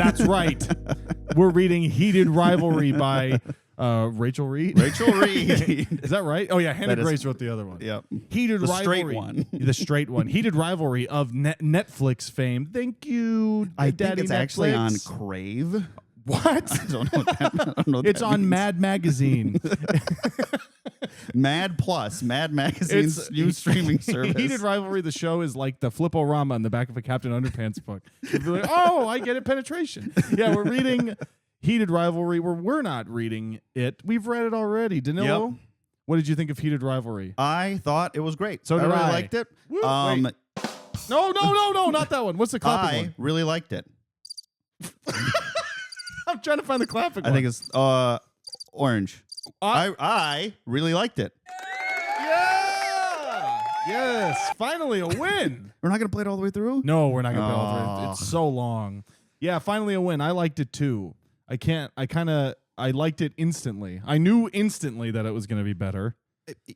That's right. We're reading Heated Rivalry by Rachel Reid. Rachel Reid. Is that right? Oh, yeah. Hannah Grace wrote the other one. Yep. Heated the Rivalry. Straight one. The straight one. Heated Rivalry of Netflix fame. Thank you, I Daddy think it's Netflix. actually on Crave. What? I don't know what that, I don't know what It's that on means. Mad Magazine. Mad Plus, Mad Magazine's new streaming service. Heated Rivalry, the show, is like the Flip-O-Rama on the back of a Captain Underpants book. You'd be like, oh, I get it, penetration. Yeah, we're reading Heated Rivalry. We're not reading it. We've read it already. Danilo, Yep. what did you think of Heated Rivalry? I thought it was great. So did I really I. liked it. Woo, wait. No, not that one. What's the clapping I one? really liked it. I'm trying to find the clapping one. I think it's orange. I really liked it. Yeah! Yes, finally a win. We're not going to play it all the way through? No, we're not going to Oh. be able to. It's so long. Yeah, finally a win. I liked it too. I liked it instantly. I knew instantly that it was going to be better.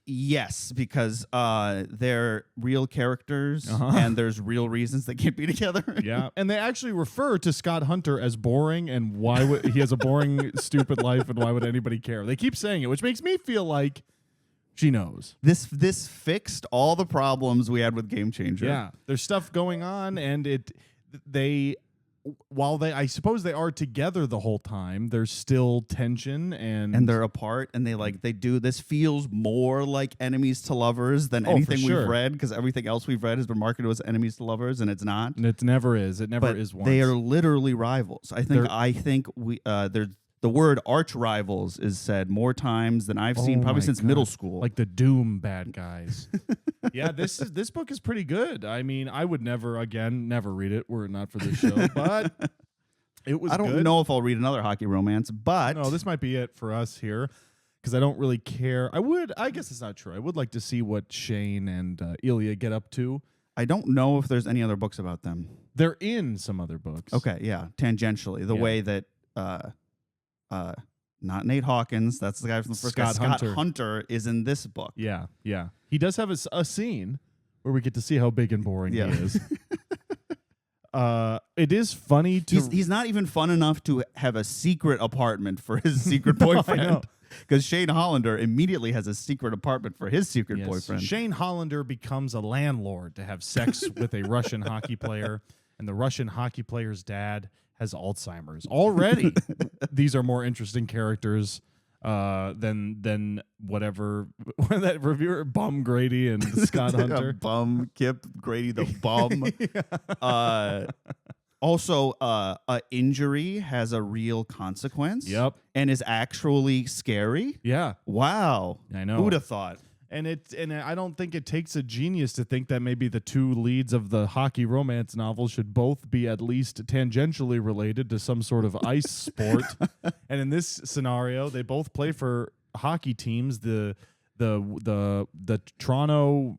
Yes, because they're real characters and there's real reasons they can't be together. Yeah, and they actually refer to Scott Hunter as boring and why would he has a boring, stupid life and why would anybody care? They keep saying it, which makes me feel like she knows. This fixed all the problems we had with Game Changer. Yeah, there's stuff going on, and I suppose they are together the whole time, there's still tension and they're apart, and they do this feels more like enemies to lovers than for anything sure. we've read, because everything else we've read has been marketed as enemies to lovers, and it's not. It never is. It never But is once. they are literally rivals. I think we the word arch rivals is said more times than I've seen probably my since God. middle school. Like the Doom bad guys. Yeah, this book is pretty good. I mean, I would never read it were it not for this show, but it was I don't good. know if I'll read another hockey romance, but No, this might be it for us here because I don't really care. I guess it's not true. I would like to see what Shane and Ilya get up to. I don't know if there's any other books about them. They're in some other books. Okay, yeah, tangentially, the way that not Nate Hawkins, that's the guy from the first guy, Scott Hunter is in this book. Yeah, yeah. He does have a scene where we get to see how big and boring he is. It is funny to. He's not even fun enough to have a secret apartment for his secret boyfriend. Because Shane Hollander immediately has a secret apartment for his secret boyfriend. Shane Hollander becomes a landlord to have sex with a Russian hockey player, and the Russian hockey player's dad has Alzheimer's. Already, these are more interesting characters than whatever that reviewer Bum Grady and Scott Hunter. Bum Kip Grady the bum. Also, a injury has a real consequence. Yep. And is actually scary. Yeah. Wow. I know. Who'd have thought? And I don't think it takes a genius to think that maybe the two leads of the hockey romance novel should both be at least tangentially related to some sort of ice sport. And in this scenario, they both play for hockey teams. The Toronto.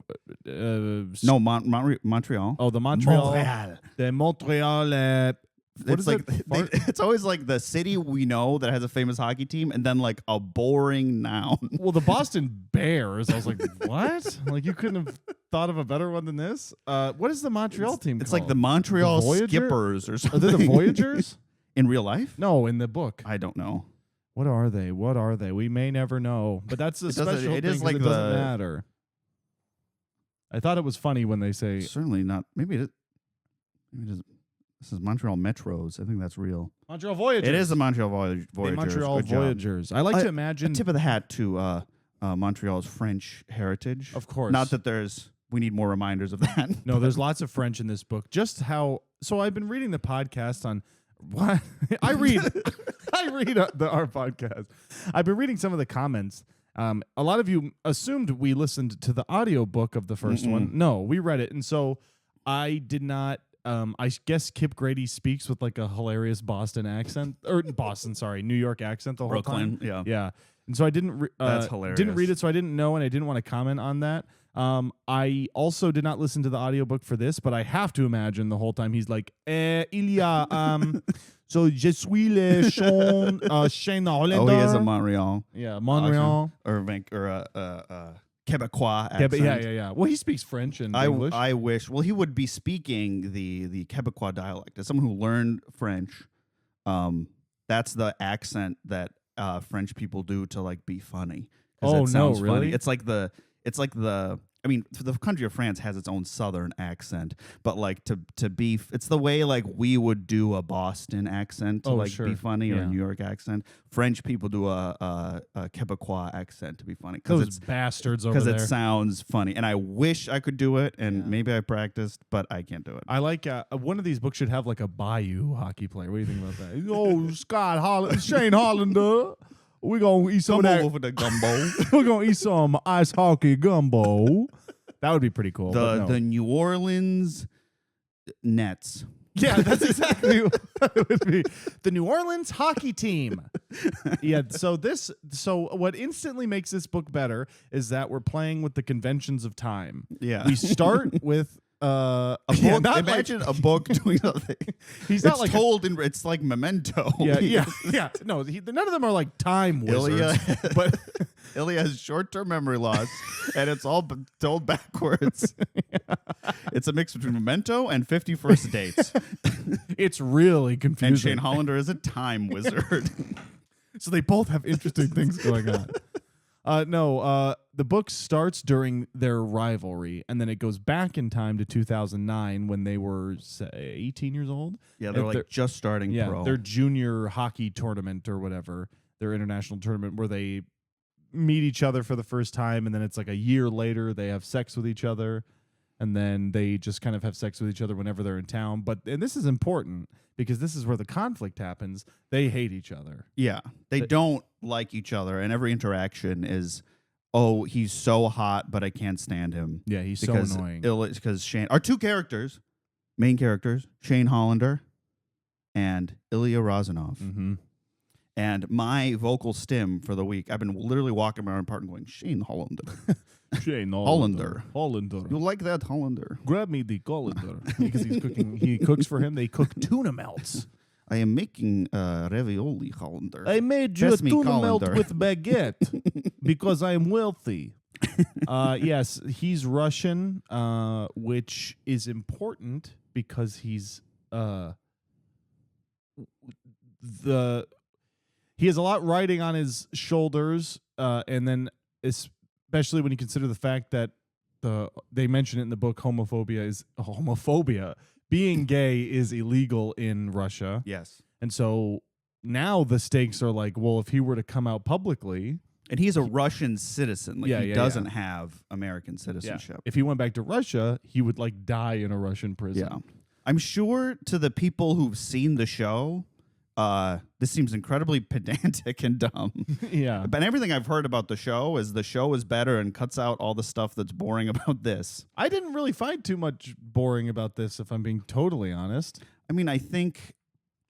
Montreal. Oh, the Montreal. Montreal. The Montreal. It's always like the city we know that has a famous hockey team, and then like a boring noun. Well, the Boston Bears. I was like, what? Like you couldn't have thought of a better one than this. What is the Montreal team? It's called? like the Montreal Voyager? Skippers or Are something. they the Voyagers? In real life? No, in the book. I don't know. What are they? We may never know. But that's the special thing. It is 'cause like it doesn't matter. I thought it was funny when they say Certainly not. Maybe it is. This is Montreal Metros. I think that's real. Montreal Voyagers. It is the Montreal Voyagers. The Montreal Good job. Voyagers. I like to imagine. A tip of the hat to Montreal's French heritage. Of course. Not that we need more reminders of that. No, there's lots of French in this book. Just how. So I've been reading the podcast on. What I read our podcast. I've been reading some of the comments. A lot of you assumed we listened to the audiobook of the first one. No, we read it, and so I did not. I guess Kip Grady speaks with like a hilarious Boston accent, or New York accent the whole Brooklyn, time. Yeah. And so I didn't. That's hilarious. Didn't read it, so I didn't know, and I didn't want to comment on that. I also did not listen to the audiobook for this, but I have to imagine the whole time he's like, il y a, so je suis le Shane Hollander. Oh, he is a Montreal. Yeah, Montreal. Or Quebecois accent. Yeah. Well, he speaks French and English. I wish. Well, he would be speaking the Quebecois dialect. As someone who learned French, That's the accent that French people do to like be funny. Oh, it sounds no, really? funny. It's like the. I mean, the country of France has its own southern accent, but like to be, it's the way like we would do a Boston accent to sure. be funny, or Yeah. a New York accent. French people do a Quebecois accent to be funny Those bastards over because there. it sounds funny. And I wish I could do it, and Yeah. maybe I practiced, but I can't do it. I like one of these books should have like a Bayou hockey player. What do you think about that? Oh, Scott Holland, Shane Hollander. We're gonna eat some Come of that. over for the gumbo. We're gonna eat some ice hockey gumbo. That would be pretty cool. but no. The New Orleans Nets. Yeah, that's exactly what it would be. The New Orleans hockey team. Yeah, so what instantly makes this book better is that we're playing with the conventions of time. Yeah. We start with a book. Yeah, imagine a book doing something. He's It's not like told in. It's like Memento. yeah. No, none of them are like time wizards. Ilya, But Ilya has short-term memory loss, and it's all told backwards. It's a mix between Memento and 51st Dates. it's really confusing. And Shane Hollander is a time wizard. So they both have interesting things going on. The book starts during their rivalry, and then it goes back in time to 2009 when they were, say, 18 years old. Yeah, they're like just starting pro. Their junior hockey tournament or whatever, their international tournament where they meet each other for the first time, and then it's like a year later they have sex with each other, and then they just kind of have sex with each other whenever they're in town. And this is important because this is where the conflict happens. They hate each other. Yeah, they don't like each other, and every interaction is, oh, he's so hot, but I can't stand him. Yeah, he's so annoying. Because Shane, our two characters, main characters, Shane Hollander and Ilya Rozanov. Mm-hmm. And my vocal stim for the week, I've been literally walking around my apartment going, Shane Hollander. Shane Hollander. Hollander. You like that, Hollander? Grab me the colander. Because he's cooking. He cooks for him. They cook tuna melts. I am making ravioli, Hollander. I made you Pass a me tuna melt colander. with baguette because I'm wealthy. Yes, he's Russian, which is important because he's he has a lot riding on his shoulders, and then especially when you consider the fact that they mention it in the book, homophobia. Being gay is illegal in Russia. Yes. And so now the stakes are like, well, if he were to come out publicly. And he's a Russian citizen. Like, he doesn't have American citizenship. If he went back to Russia, he would like die in a Russian prison. Yeah. I'm sure to the people who've seen the show, this seems incredibly pedantic and dumb. Yeah. But everything I've heard about the show is better and cuts out all the stuff that's boring about this. I didn't really find too much boring about this, if I'm being totally honest. I mean, I think...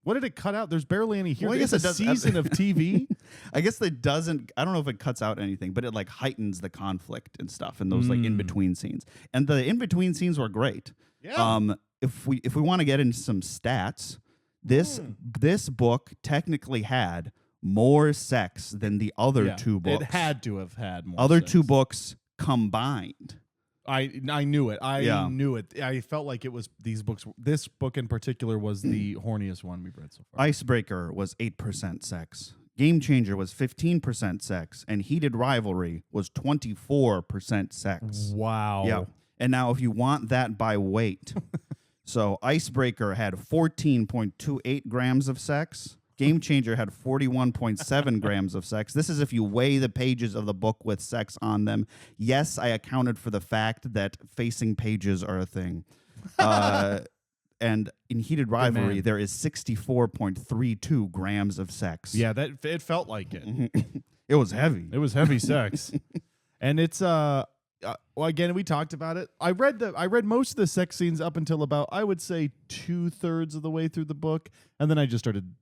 What did it cut out? There's barely any here. Well, I guess it's it a does- season of TV. I guess it doesn't... I don't know if it cuts out anything, but it like heightens the conflict and stuff in those like in-between scenes. And the in-between scenes were great. Yeah. If we want to get into some stats, this book technically had more sex than the other two books. It had to have had more Other sex. two books combined. I knew it. I knew it. I felt like it was these books. This book in particular was the horniest one we've read so far. Icebreaker was 8% sex. Game Changer was 15% sex. And Heated Rivalry was 24% sex. Wow. Yeah. And now if you want that by weight, so Icebreaker had 14.28 grams of sex. Game Changer had 41.7 grams of sex. This is if you weigh the pages of the book with sex on them. Yes, I accounted for the fact that facing pages are a thing. And in Heated Rivalry, there is 64.32 grams of sex. Yeah, it felt like it. It was heavy. It was heavy sex. And it's well, again, we talked about it. I read most of the sex scenes up until about, I would say, 2/3 of the way through the book, and then I just started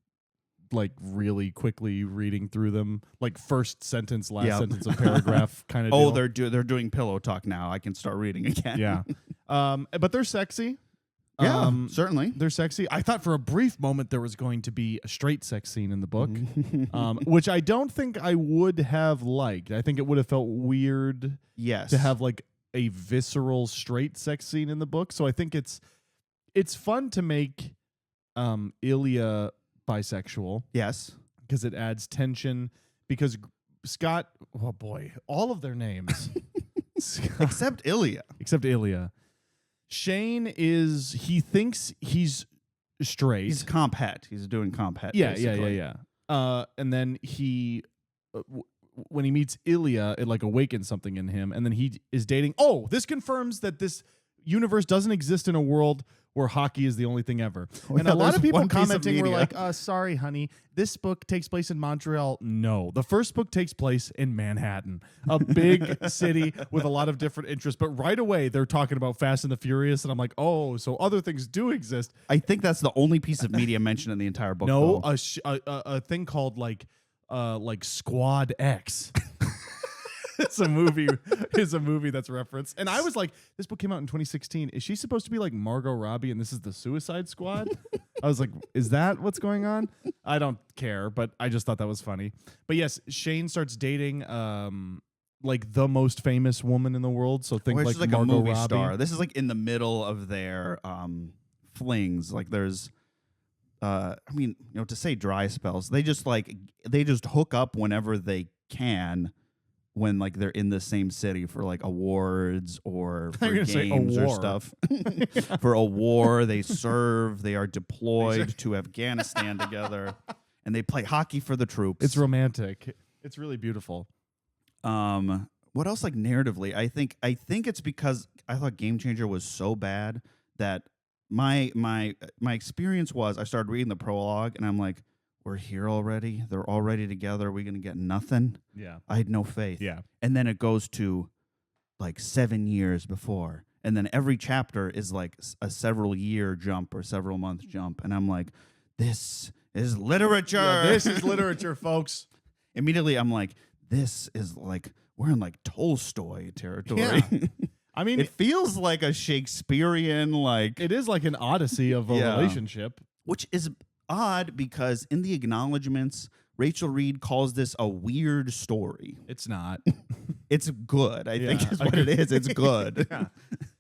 like really quickly reading through them, like first sentence, last sentence of paragraph kind of. Oh, deal. they're doing pillow talk now. I can start reading again. Yeah. But they're sexy. Yeah, certainly. They're sexy. I thought for a brief moment there was going to be a straight sex scene in the book, which I don't think I would have liked. I think it would have felt weird to have like a visceral straight sex scene in the book. So I think it's fun to make Ilya bisexual Yes. because it adds tension. Because Scott, oh boy, all of their names, Except Ilya. except Ilya. Shane he thinks he's straight. He's comp het. He's doing comp het. Yeah. basically. And then he, when he meets Ilya, it like awakens something in him. And then he is dating. Oh, this confirms that this universe doesn't exist in a world where hockey is the only thing ever. Oh, and yeah, a lot there's of people one piece of commenting were media. like, sorry, honey, this book takes place in Montreal. No, the first book takes place in Manhattan, a big city with a lot of different interests. But right away, they're talking about Fast and the Furious. And I'm like, oh, so other things do exist. I think that's the only piece of media mentioned in the entire book. No, though. a thing called like Squad X. It's a movie. Is a movie that's referenced, and I was like, "This book came out in 2016. Is she supposed to be like Margot Robbie, and this is the Suicide Squad?" I was like, "Is that what's going on?" I don't care, but I just thought that was funny. But yes, Shane starts dating like the most famous woman in the world. So think Or like she's like Margot a movie Robbie. star. This is like in the middle of their flings. Like there's, I mean, to say dry spells, they just hook up whenever they can. When like they're in the same city for like awards or for games or stuff. For a war, they serve. They are deployed to Afghanistan together, and they play hockey for the troops. It's romantic. It's really beautiful. What else? Like narratively, I think it's because I thought Game Changer was so bad that my experience was I started reading the prologue and I'm like, we're here already. They're already together. We're going to get nothing. Yeah. I had no faith. Yeah. And then it goes to like 7 years before. And then every chapter is like a several year jump or several month jump. And I'm like, this is literature. Yeah, this is literature, folks. Immediately, I'm like, this is like, we're in like Tolstoy territory. Yeah. I mean, it feels like a Shakespearean, like. it is like an odyssey of a relationship. Which is odd because in the acknowledgments, Rachel Reid calls this a weird story. It's not. It's good, I think is what Okay. it is. It's good. Yeah.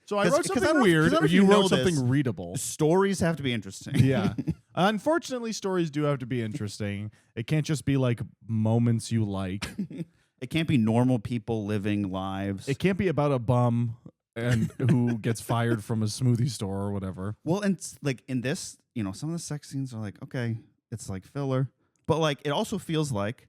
So I wrote 'Cause I something don't- 'cause I weird, don't know or if you you wrote know something this. readable. Stories have to be interesting. Yeah. Unfortunately, stories do have to be interesting. It can't just be like moments you like. It can't be normal people living lives. It can't be about a bum and who gets fired from a smoothie store or whatever. Well, and like in this, some of the sex scenes are like, okay, it's like filler. But like it also feels like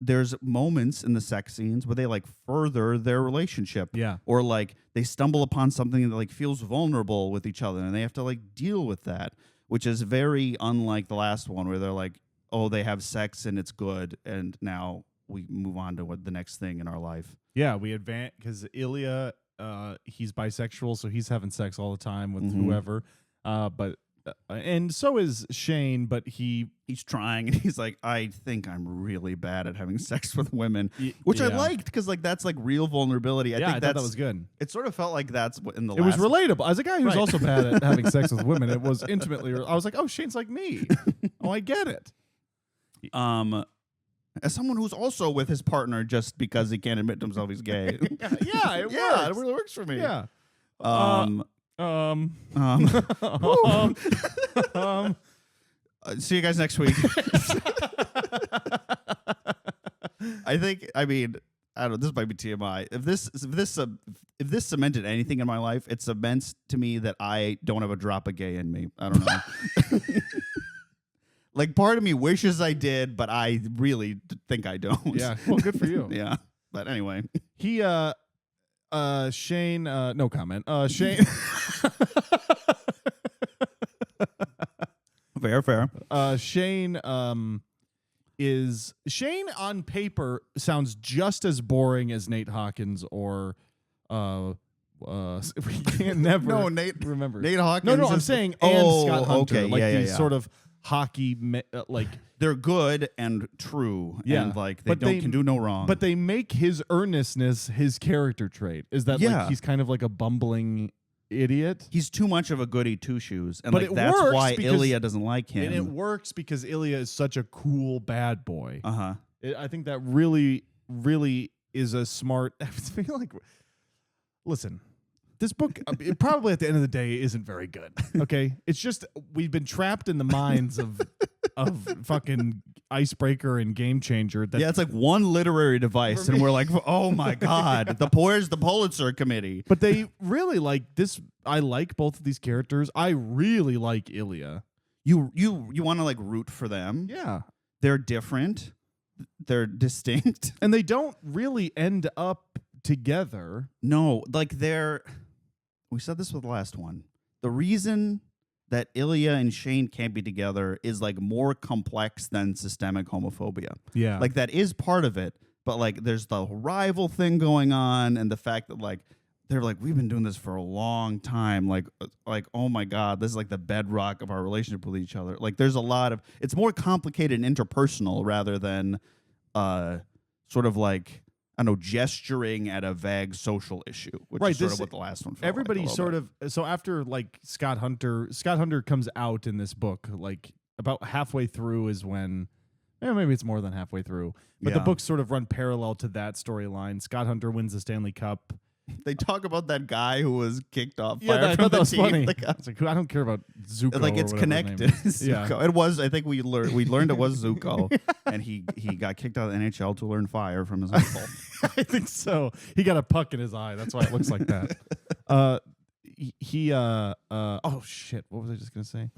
there's moments in the sex scenes where they like further their relationship. Yeah. Or like they stumble upon something that like feels vulnerable with each other and they have to like deal with that, which is very unlike the last one where they're like, oh, they have sex and it's good and now we move on to what the next thing in our life. Yeah, we advance because Ilya, he's bisexual, so he's having sex all the time with Mhm. whoever. And so is Shane, but he's trying and he's like, I think I'm really bad at having sex with women, which I liked because like that's like real vulnerability. I thought that was good. It sort of felt like that's what in the It was last relatable. As a guy who's Right. also bad at having sex with women, it was intimately. I was like, oh, Shane's like me. Oh, I get it. as someone who's also with his partner just because he can't admit to himself he's gay. Yeah, it yeah, works. it really works for me. Yeah. See you guys next week. I mean, I don't know, this might be TMI. If this cemented anything in my life, it cements to me that I don't have a drop of gay in me. I don't know. Like part of me wishes I did, but I really think I don't. Yeah. Well, good for you. Yeah. But anyway. He Shane no comment. Shane Fair. Shane Shane on paper sounds just as boring as Nate Hawkins or we can't never No, Nate remember. Nate Hawkins. No, I'm saying and Scott Hunter. Okay. Like yeah, these yeah. sort of hockey like They're good and true. Yeah. And like But they they- can do no wrong. but they make his earnestness his character trait. Is that Yeah. like he's kind of like a bumbling idiot? he's too much of a goody two shoes. And But like it that's works why because- Ilya doesn't like him. And it works because Ilya is such a cool bad boy. Uh-huh. I think that really, really is a smart. I feel like, listen, this book it probably at the end of the day isn't very good. Okay, it's just we've been trapped in the minds of of fucking icebreaker and game changer. That, Yeah, it's like one literary device, and we're like, oh my god, where's the Pulitzer Committee? but they really like this. I like both of these characters. I really like Ilya. You want to like root for them. Yeah, They're different. They're distinct. and they don't really end up together. No, like we said this with the last one. The reason that Ilya and Shane can't be together is like more complex than systemic homophobia. Yeah, Like that is part of it, but like there's the rival thing going on and the fact that like they're like, we've been doing this for a long time. Like, oh my God, this is like the bedrock of our relationship with each other. Like there's a lot of, it's more complicated and interpersonal rather than sort of like, I don't know, gesturing at a vague social issue, which Right, is sort this- of what the last one felt everybody like a sort little of. So after like Scott Hunter comes out in this book, like about halfway through is when. Maybe it's more than halfway through, but the Yeah. books sort of run parallel to that storyline. Scott Hunter wins the Stanley Cup. bit. They talk about that guy who was kicked off. Yeah, fire I from thought the that was team. funny. Like, It's like, I don't care about Zuko. like or it's whatever his name connected. is. Yeah. Zuko. It was. I think we learned it was Zuko, and he got kicked out of the NHL to learn fire from his uncle. I think so. He got a puck in his eye. That's why it looks like that. Oh shit. What was I just gonna say?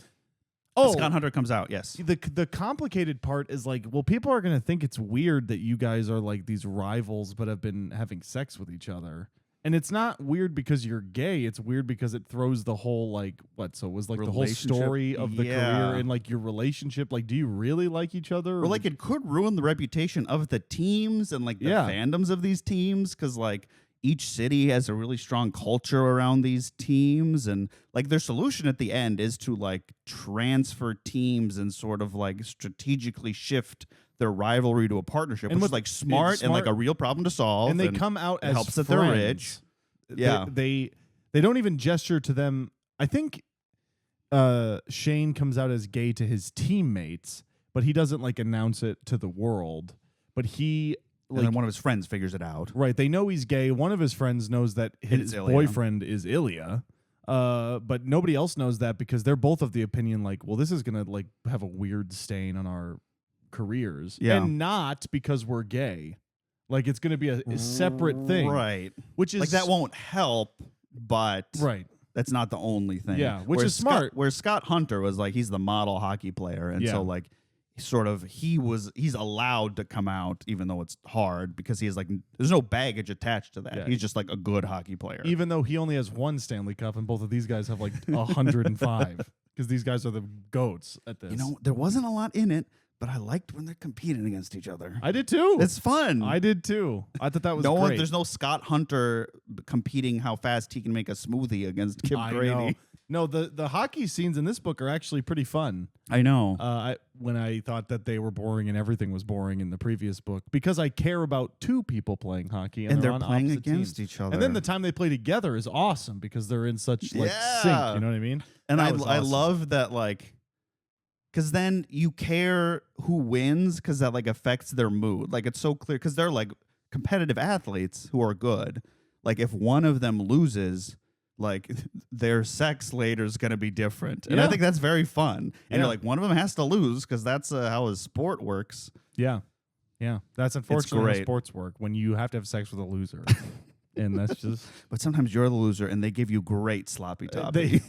Oh, Scott Hunter comes out. Yes. the complicated part is like, well, people are gonna think it's weird that you guys are like these rivals, but have been having sex with each other. And it's not weird because you're gay. It's weird because it throws the whole like what? So it was like the whole Relationship? story of the Yeah. career and like your relationship. Like, do you really like each other? Or like it could ruin the reputation of the teams and like the Yeah. fandoms of these teams because like each city has a really strong culture around these teams and like their solution at the end is to like transfer teams and sort of like strategically shift their rivalry to a partnership, And which with- is like smart and like a real problem to solve. and they come out it as helps that they're friends. rich. Yeah. They don't even gesture to them. I think Shane comes out as gay to his teammates, but he doesn't like announce it to the world. But he and like then one of his friends figures it out. right. They know he's gay. One of his friends knows that his Ilya. boyfriend is Ilya. But nobody else knows that because they're both of the opinion like, well, this is gonna like have a weird stain on our careers, Yeah. and not because we're gay. Like it's gonna be a separate thing, Right. Which is Like that won't help, but right. that's not the only thing. Yeah, which Where is smart. Where Scott Hunter was like, he's the model hockey player. And Yeah. so like sort of he's allowed to come out even though it's hard because he has like there's no baggage attached to that. Yeah. He's just like a good hockey player. Even though he only has one Stanley Cup, and both of these guys have like 105, because these guys are the goats at this. You know, there wasn't a lot in it, but I liked when they're competing against each other. I did too. It's fun. I did too. I thought that was no one, great. there's no Scott Hunter competing how fast he can make a smoothie against Kip I Grady. know. No, the hockey scenes in this book are actually pretty fun. I know. When I thought that they were boring and everything was boring in the previous book, because I care about two people playing hockey and they're on playing opposite against teams. each other. And then the time they play together is awesome because they're in such like Yeah. sync. You know what I mean? And That I was awesome. love that like because then you care who wins because that like affects their mood. Like it's so clear because they're like competitive athletes who are good. Like if one of them loses, like their sex later is going to be different. And I Yeah. think that's very fun. And Yeah. you're like, one of them has to lose because that's how a sport works. Yeah. Yeah. That's unfortunately how great. sports work when you have to have sex with a loser. And that's just But sometimes you're the loser and they give you great sloppy toppy. they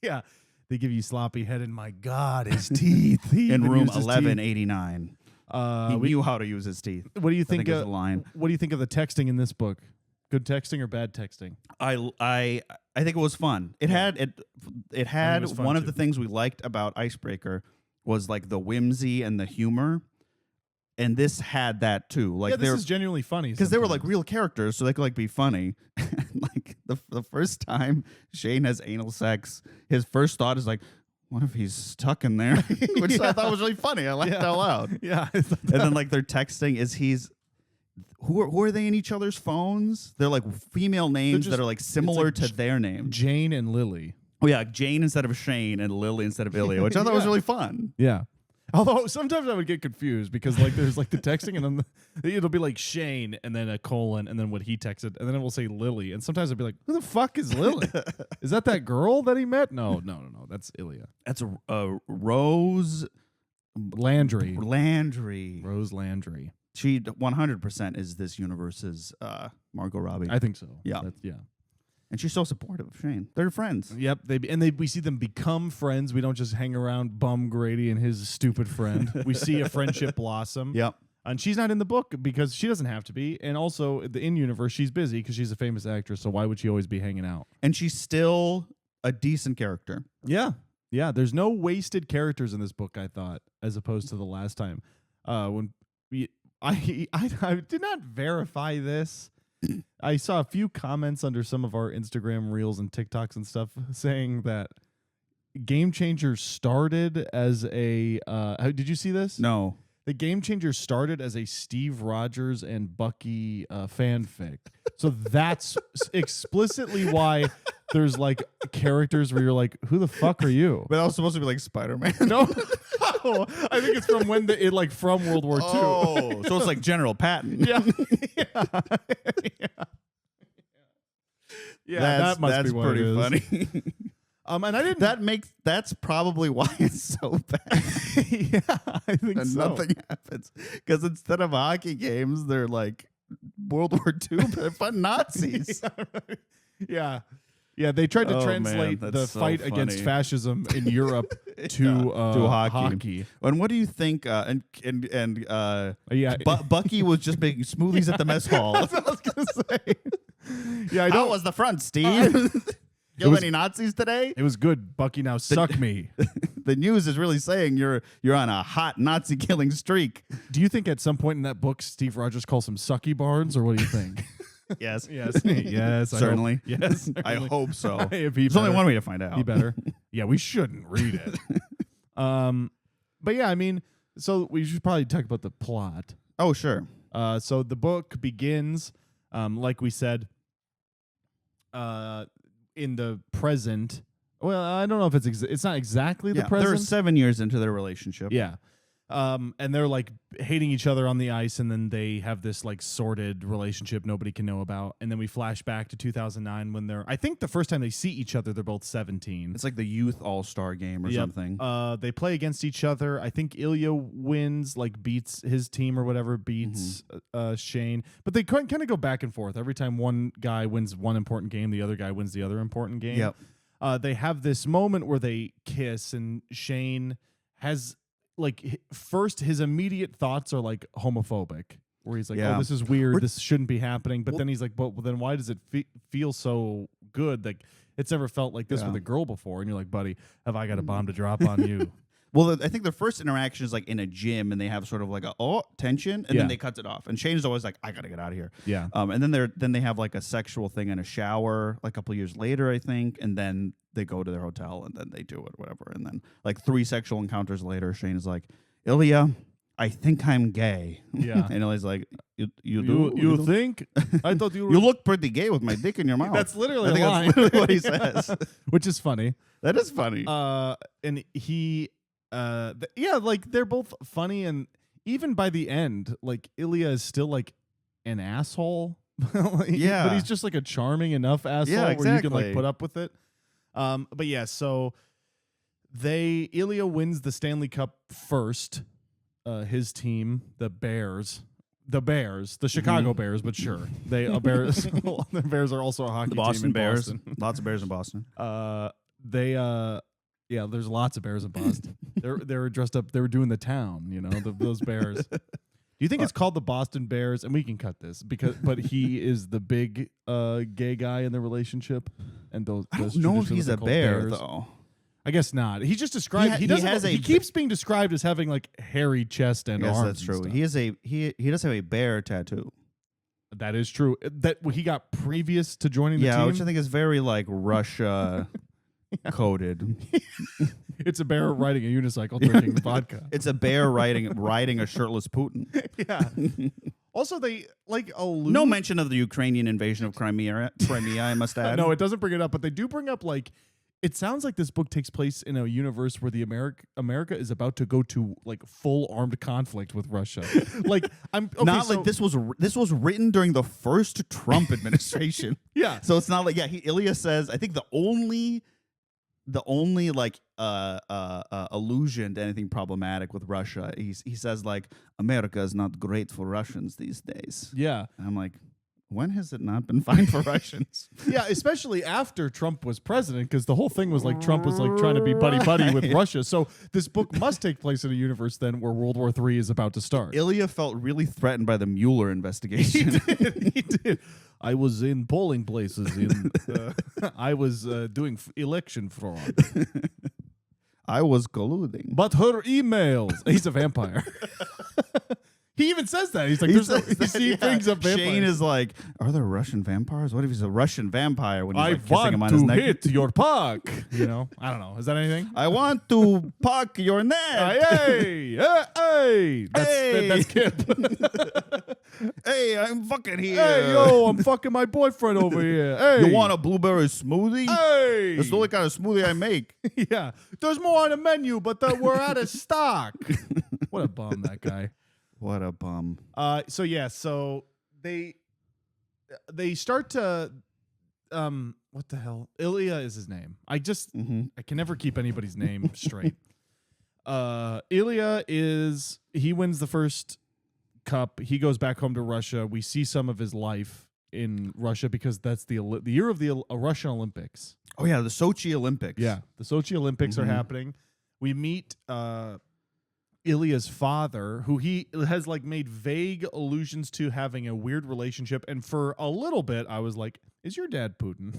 yeah. They give you sloppy head and my God, his teeth. He in even room used his teeth. 1189. He We- knew how to use his teeth. what do you I think think is the line. what do you think of the texting in this book? Good texting or bad texting? I think it was fun. It had it had was fun one too. of the things we liked about Icebreaker was like the whimsy and the humor, and this had that too. Like yeah, this they're is genuinely funny because they were like sometimes. real characters, so they could like be funny. Like the first time Shane has anal sex, his first thought is like, "What if he's stuck in there?" Which I thought was really funny. I laughed Yeah. out loud. Yeah. And then like they're texting is who are they in each other's phones? They're like female names just- that are like similar like to their name. Jane and Lily. Oh yeah, Jane instead of Shane and Lily instead of Ilya, which I thought was Yeah. really fun. Yeah. Although sometimes I would get confused because like there's like the texting and then it'll be like Shane and then a colon and then what he texted and then it will say Lily and sometimes I'd be like, who the fuck is Lily? Is that girl that he met? No, that's Ilya. That's a Rose Landry. Landry. Rose Landry. She 100% is this universe's Margot Robbie. I think so. Yeah. Yeah. And she's so supportive of Shane. They're friends. Yep. We see them become friends. We don't just hang around Bum Grady and his stupid friend. We see a friendship blossom. Yep. And she's not in the book because she doesn't have to be. And also, in universe, she's busy because she's a famous actress. So why would she always be hanging out? And she's still a decent character. Yeah. Yeah. There's no wasted characters in this book, I thought, as opposed to the last time. I did not verify this. I saw a few comments under some of our Instagram reels and TikToks and stuff saying that Game Changer started as a did you see this? No. The Game Changer started as a Steve Rogers and Bucky fanfic. So that's explicitly why there's like characters where you're like, who the fuck are you? But that was supposed to be like Spider-Man. No. I think it's from from World War II. Oh, so it's like General Patton. Yeah. Yeah, that must that's be what pretty it is. funny. And I didn't. That's probably why it's so bad. Yeah, I think And so. nothing happens because instead of hockey games, they're like World War II, but fun Nazis. Yeah. Yeah, they tried to Oh, translate man, the that's so fight against funny. fascism in Europe to hockey. And what do you think? Yeah, Bucky was just making smoothies at the mess hall. that's what I was gonna say. Yeah, I How don't. was the front, Steve? Kill was- any Nazis today? It was good, Bucky. Now suck me. The news is really saying you're on a hot Nazi killing streak. Do you think at some point in that book, Steve Rogers calls him Sucky Barnes, or what do you think? Yes. Yes, yes, Certainly. Yes, I hope so. If There's only one way to find out. He better. Yeah, we shouldn't read it. But yeah, I mean, so we should probably talk about the plot. Oh, sure. So the book begins, like we said, in the present. Well, I don't know if it's not exactly the present. They're 7 years into their relationship. Yeah. And they're like hating each other on the ice, and then they have this like sordid relationship nobody can know about. And then we flash back to 2009 when I think the first time they see each other, they're both 17. It's like the youth all-star game or Yep. something. They play against each other. I think Ilya wins, like beats his team or whatever, beats Shane. But they kind of go back and forth. Every time one guy wins one important game, the other guy wins the other important game. Yep. They have this moment where they kiss, and Shane has like first his immediate thoughts are like homophobic, where he's like, Yeah. "Oh, this is weird. This shouldn't be happening." But then he's like, "But then why does it feel so good? Like it's never felt like this Yeah. with a girl before." And you're like, "Buddy, have I got a bomb to drop on you?" Well, I think the first interaction is like in a gym, and they have sort of like a tension, and Yeah. then they cut it off. And Shane's always like, "I gotta get out of here." Yeah. And then they have like a sexual thing in a shower, like a couple years later, I think, and then they go to their hotel, and then they do it, whatever. And then like 3 sexual encounters later, Shane is like, "Ilya, I think I'm gay." Yeah. And Ilya's like, "You You do? think? I thought you were. You look pretty gay with my dick in your mouth." That's literally I think a line. that's literally what he says. Which is funny. That is funny. And he, yeah, like they're both funny, and even by the end, like Ilya is still like an asshole. Yeah. But he's just like a charming enough asshole Yeah, where you can exactly. like put up with it. But yeah, so Ilya wins the Stanley Cup first. His team, the Chicago Bears, but sure, they Bears. The Bears are also a hockey The team Boston in Bears. Boston. Lots of Bears in Boston. Yeah, there's lots of bears in Boston. they were dressed up. They were doing the town, those bears. Do you think it's called the Boston Bears? And we can cut this but he is the big gay guy in the relationship, and those. I don't know if he's a bear bears. though. I guess not. He's just described. He keeps being described as having like hairy chest and Yes, arms. that's true. and He stuff. he does have a bear tattoo. That is true. That he got previous to joining the Yeah, team. which I think is very like Russia coded. It's a bear riding a unicycle drinking vodka. It's a bear riding a shirtless Putin. Yeah. Also, they like allude. No mention of the Ukrainian invasion of Crimea, I must add. No, it doesn't bring it up, but they do bring up like. It sounds like this book takes place in a universe where the America is about to go to like full armed conflict with Russia. Like I'm okay, Not like this was written during the first Trump administration. Yeah. So it's not like Ilya says I think the only the only like allusion to anything problematic with Russia, he says like America is not great for Russians these days. Yeah. And I'm like, when has it not been fine for Russians? Yeah, especially after Trump was president, because the whole thing was like Trump was like trying to be buddy-buddy with Russia. So this book must take place in a universe then where World War III is about to start. Ilya felt really threatened by the Mueller investigation. He did. I was in polling places. I was doing election fraud. I was colluding. But her emails. He's a vampire. He even says that. He's like, he brings up vampires. Shane is like, are there Russian vampires? What if he's a Russian vampire when he's I like kissing him on his want to neck? hit your puck. You know, I don't know. Is that anything? I want to puck your neck. Hey, hey, that's Kip. Hey, I'm fucking here. Hey, yo, I'm fucking my boyfriend over here. Hey, You want a blueberry smoothie? Hey, That's the only kind of smoothie I make. yeah. There's more on the menu, but we're out of stock. What a bum, that guy. What a bum. So they start to what the hell? Ilya is his name. I can never keep anybody's name straight. Ilya he wins the first cup. He goes back home to Russia. We see some of his life in Russia because that's the year of the Russian Olympics. Oh yeah, the Sochi Olympics. Yeah, the Sochi Olympics are happening. We meet Ilya's father, who he has like made vague allusions to having a weird relationship. And for a little bit, I was like, is your dad Putin?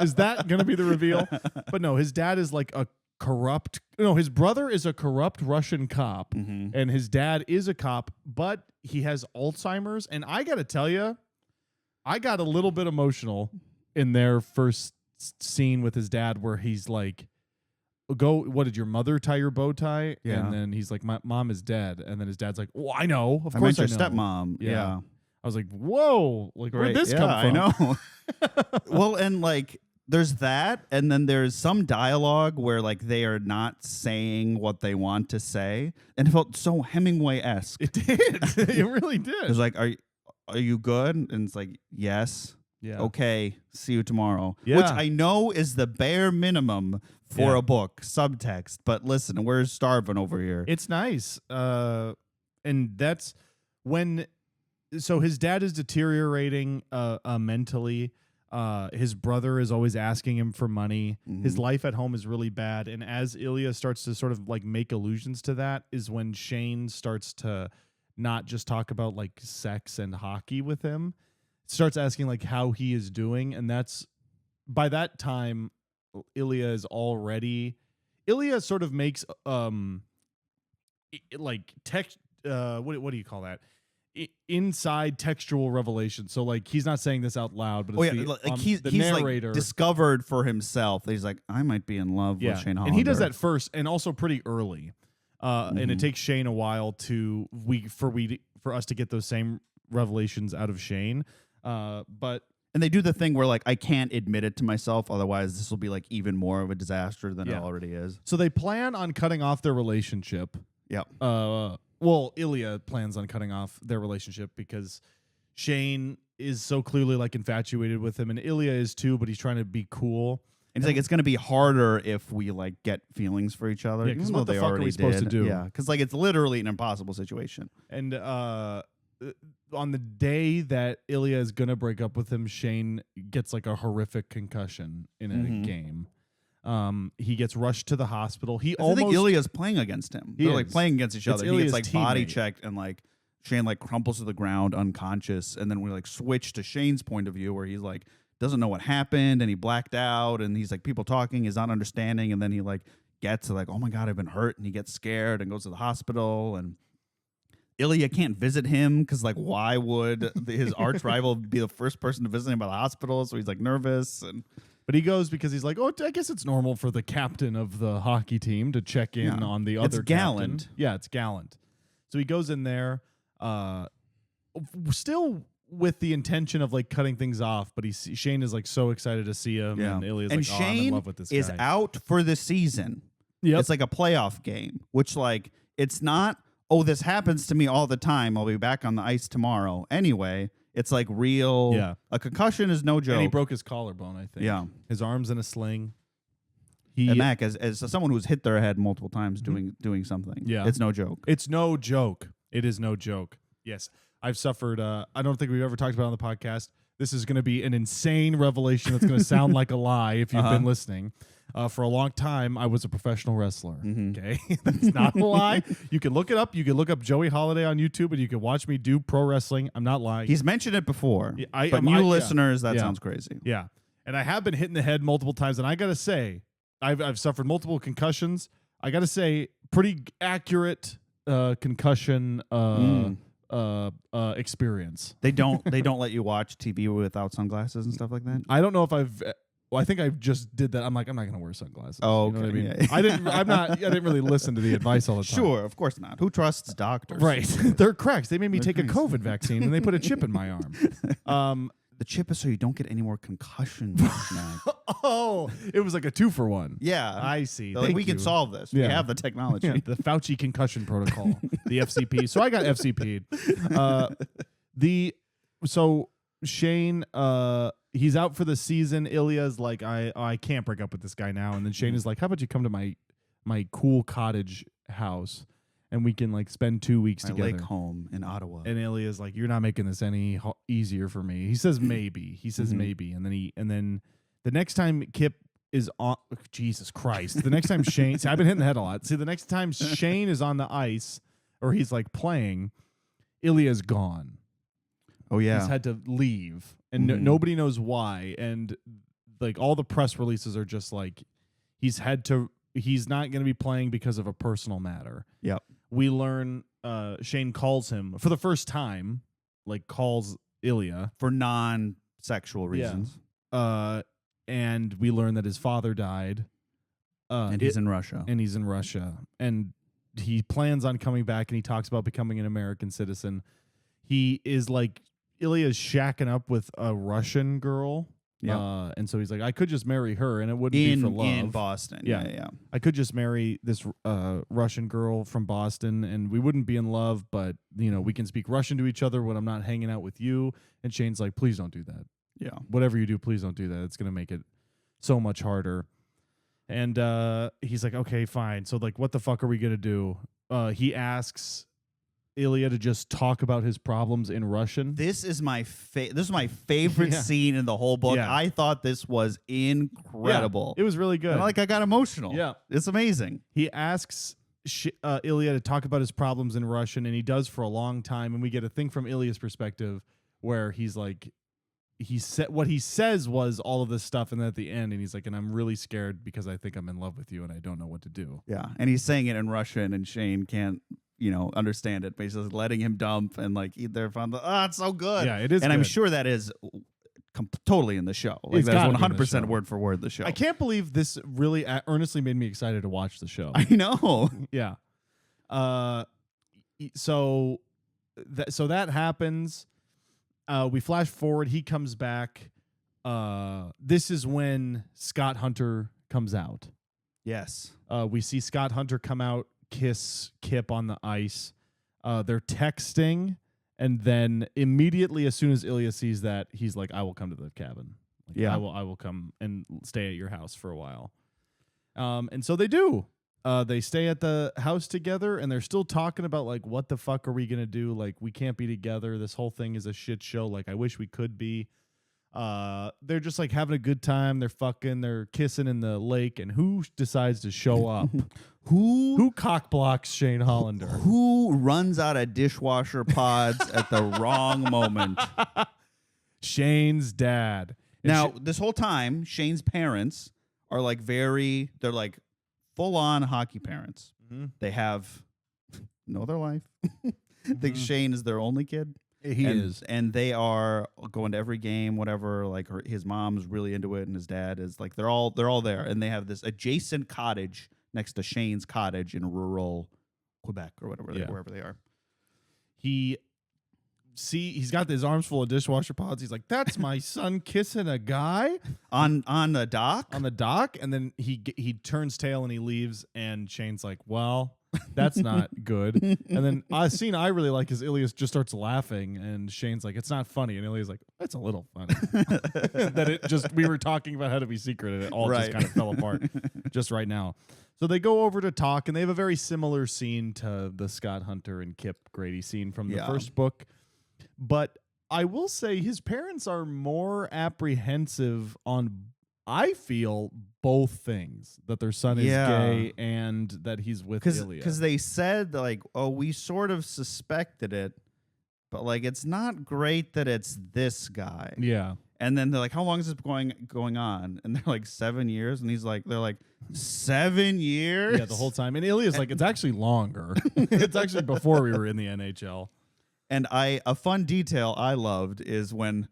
Is that going to be the reveal? But no, his dad is like his brother is a corrupt Russian cop, and his dad is a cop, but he has Alzheimer's. And I got to tell you, I got a little bit emotional in their first scene with his dad where he's like, what did your mother tie your bow tie? Yeah. And then he's like, my mom is dead. And then his dad's like, oh, I know. Of I course meant I your know. stepmom. Yeah. I was like, whoa, like where'd this come from? I know. Well, and like there's that, and then there's some dialogue where like they are not saying what they want to say, and it felt so Hemingway-esque. It did. It really did. It was like, are you good? And it's like, yes. Yeah. Okay, see you tomorrow. Yeah. Which I know is the bare minimum for a book, subtext. But listen, we're starving over here. It's nice. And that's when, so his dad is deteriorating mentally. His brother is always asking him for money. His life at home is really bad. And as Ilya starts to sort of like make allusions to that is when Shane starts to not just talk about like sex and hockey with him, starts asking like how he is doing. And that's, by that time, Ilya sort of makes like text what do you call that? Inside textual revelation. So like he's not saying this out loud, but it's he's narrator like discovered for himself that he's like, I might be in love with Shane Hollander. And he does that first and also pretty early. And it takes Shane a while for us to get those same revelations out of Shane. And they do the thing where like I can't admit it to myself, otherwise this will be like even more of a disaster than it already is. So they plan on cutting off their relationship. Yeah. Well, Ilya plans on cutting off their relationship because Shane is so clearly like infatuated with him, and Ilya is too, but he's trying to be cool. And he's like, it's going to be harder if we like get feelings for each other. Yeah, because what the fuck are we supposed to do? Yeah, because like it's literally an impossible situation. And on the day that Ilya is gonna break up with him, Shane gets like a horrific concussion in a game. He gets rushed to the hospital. I think Ilya's playing against him. They're like playing against each other. He Ilya's gets like body teammate. checked, and like Shane like crumples to the ground unconscious. And then we like switch to Shane's point of view where he's like doesn't know what happened and he blacked out and he's like people talking, he's not understanding, and then he like gets to like, oh my God, I've been hurt, and he gets scared and goes to the hospital. And Ilya can't visit him because like why would his arch rival be the first person to visit him by the hospital? So he's like nervous, but he goes because he's like, oh, I guess it's normal for the captain of the hockey team to check in on the other. It's gallant. Captain. Yeah, it's gallant. So he goes in there, still with the intention of like cutting things off, but Shane is like so excited to see him, and Ilya's like, Shane I'm in love with this is guy. out for the season. Yep. It's like a playoff game, which like it's not, oh, this happens to me all the time, I'll be back on the ice tomorrow. Anyway, it's like real. Yeah. A concussion is no joke. And he broke his collarbone, I think. Yeah. His arm's in a sling. And Mac, as someone who's hit their head multiple times doing something, it's no joke. It's no joke. It is no joke. Yes, I've suffered. I don't think we've ever talked about it on the podcast. This is going to be an insane revelation that's going to sound like a lie if you've been listening. For a long time, I was a professional wrestler. Okay, that's not a lie. You can look it up. You can look up Joey Holiday on YouTube, and you can watch me do pro wrestling. I'm not lying. He's mentioned it before, but new listeners, that sounds crazy. Yeah, and I have been hit in the head multiple times, and I got to say, I've suffered multiple concussions. I got to say, pretty accurate concussion experience. They don't let you watch TV without sunglasses and stuff like that. I don't know if I've. Well, I think I just did that. I'm like, I'm not going to wear sunglasses. Oh, okay. You know what I mean? Yeah. I didn't really listen to the advice all the time. Sure, of course not. Who trusts doctors? Right. They're cracks. They made me take a COVID vaccine and they put a chip in my arm. The chip is so you don't get any more concussions. Oh, it was like a 2-for-1. Yeah. I see. Like, we can solve this. We have the technology. Yeah, the Fauci concussion protocol, the FCP. So I got FCP'd. So Shane, he's out for the season. Ilya's like, I can't break up with this guy now. And then Shane is like, how about you come to my cool cottage house and we can like spend 2 weeks together. Lake home in Ottawa. And Ilya's like, you're not making this any easier for me. He says maybe. He says maybe. And then the next time Kip is on, Jesus Christ. The next time Shane, see, I've been hitting the head a lot. See, the next time Shane is on the ice or he's like playing, Ilya's gone. Oh yeah, he's had to leave, and nobody knows why. And like all the press releases are just like he's not going to be playing because of a personal matter. Yep. We learn Shane calls him for the first time, like calls Ilya for non-sexual reasons. Yeah. And we learn that his father died. And he's in Russia. And he's in Russia, and he plans on coming back. And he talks about becoming an American citizen. He is like. Ilya's shacking up with a Russian girl. Yeah. And so he's like, I could just marry her and it wouldn't be for love. In Boston. Yeah. I could just marry this Russian girl from Boston and we wouldn't be in love, but you know, we can speak Russian to each other when I'm not hanging out with you. And Shane's like, please don't do that. Yeah. Whatever you do, please don't do that. It's going to make it so much harder. And he's like, okay, fine. So like, what the fuck are we going to do? He asks Ilya to just talk about his problems in Russian. This is my favorite scene in the whole book. Yeah. I thought this was incredible. Yeah, it was really good. And I got emotional. Yeah. It's amazing. He asks Ilya to talk about his problems in Russian, and he does for a long time. And we get a thing from Ilya's perspective where he's like, what he says was all of this stuff, and then at the end, and he's like, and I'm really scared because I think I'm in love with you, and I don't know what to do. Yeah, and he's saying it in Russian, and Shane can't, understand it, but he's just letting him dump, and like they're fun. It's so good. Yeah, it is. And good. I'm sure that is totally in the show. Like that's 100% word for word the show. I can't believe this really earnestly made me excited to watch the show. I know. Yeah. So that happens. We flash forward. He comes back. This is when Scott Hunter comes out. Yes. We see Scott Hunter come out, kiss Kip on the ice. They're texting, and then immediately, as soon as Ilya sees that, he's like, "I will come to the cabin. Like, yeah, I will come and stay at your house for a while." And so they do. They stay at the house together, and they're still talking about like, what the fuck are we gonna do? Like, we can't be together. This whole thing is a shit show. Like, I wish we could be. They're just like having a good time. They're fucking. They're kissing in the lake, and who decides to show up? Who cock blocks Shane Hollander? Who runs out of dishwasher pods at the wrong moment? Shane's dad. Now, this whole time, Shane's parents are like they're like full-on hockey parents. Mm-hmm. They know their life. I think Shane is their only kid. He is. And they are going to every game, whatever. Like his mom's really into it, and his dad is like, they're all there. And they have this adjacent cottage next to Shane's cottage in rural Quebec or whatever, wherever they are. He's got his arms full of dishwasher pods. He's like, that's my son kissing a guy on the dock. On the dock, and then he turns tail and he leaves. And Shane's like, well, That's not good. And then a scene I really like is Ilias just starts laughing, and Shane's like, it's not funny. And Ilias like, it's a little funny. That it just, we were talking about how to be secret, and it all just kind of fell apart just right now. So they go over to talk, and they have a very similar scene to the Scott Hunter and Kip Grady scene from the first book. But I will say his parents are more apprehensive on, I feel, both things, that their son is gay and that he's with Ilya. Because they said, like, oh, we sort of suspected it, but, like, it's not great that it's this guy. Yeah. And then they're like, how long is this going on? And they're like, 7 years. And they're like, 7 years? Yeah, the whole time. And Ilya's like, it's actually longer. It's actually before we were in the NHL. And a fun detail I loved is when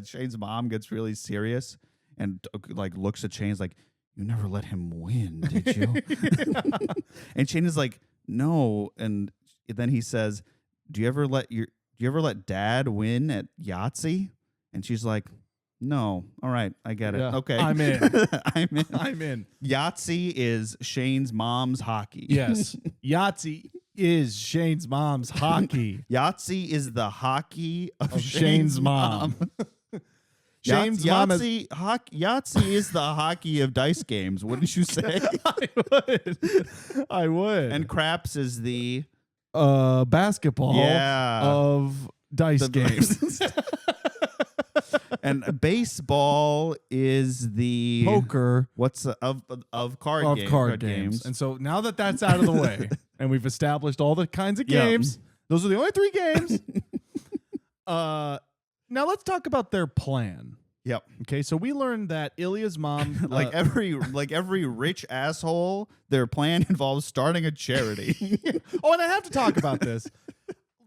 Shane's mom gets really serious and like looks at Shane's like, you never let him win, did you? And Shane is like, no. And then he says, do you ever let dad win at Yahtzee? And she's like, no. All right, I get it. Okay. I'm in. I'm in. Yahtzee is Shane's mom's hockey. Yes. Yahtzee is Shane's mom's hockey. Yahtzee is the hockey of Shane's mom. Shane's mom Yahtzee is the hockey of dice games, wouldn't you say? I would. And craps is the basketball of dice games. And baseball is the poker. What's of card games. And so now that that's out of the way, and we've established all the kinds of games, those are the only 3 games. Now let's talk about their plan. Yep. Okay, so we learned that Ilya's mom, every rich asshole, their plan involves starting a charity. Oh, and I have to talk about this.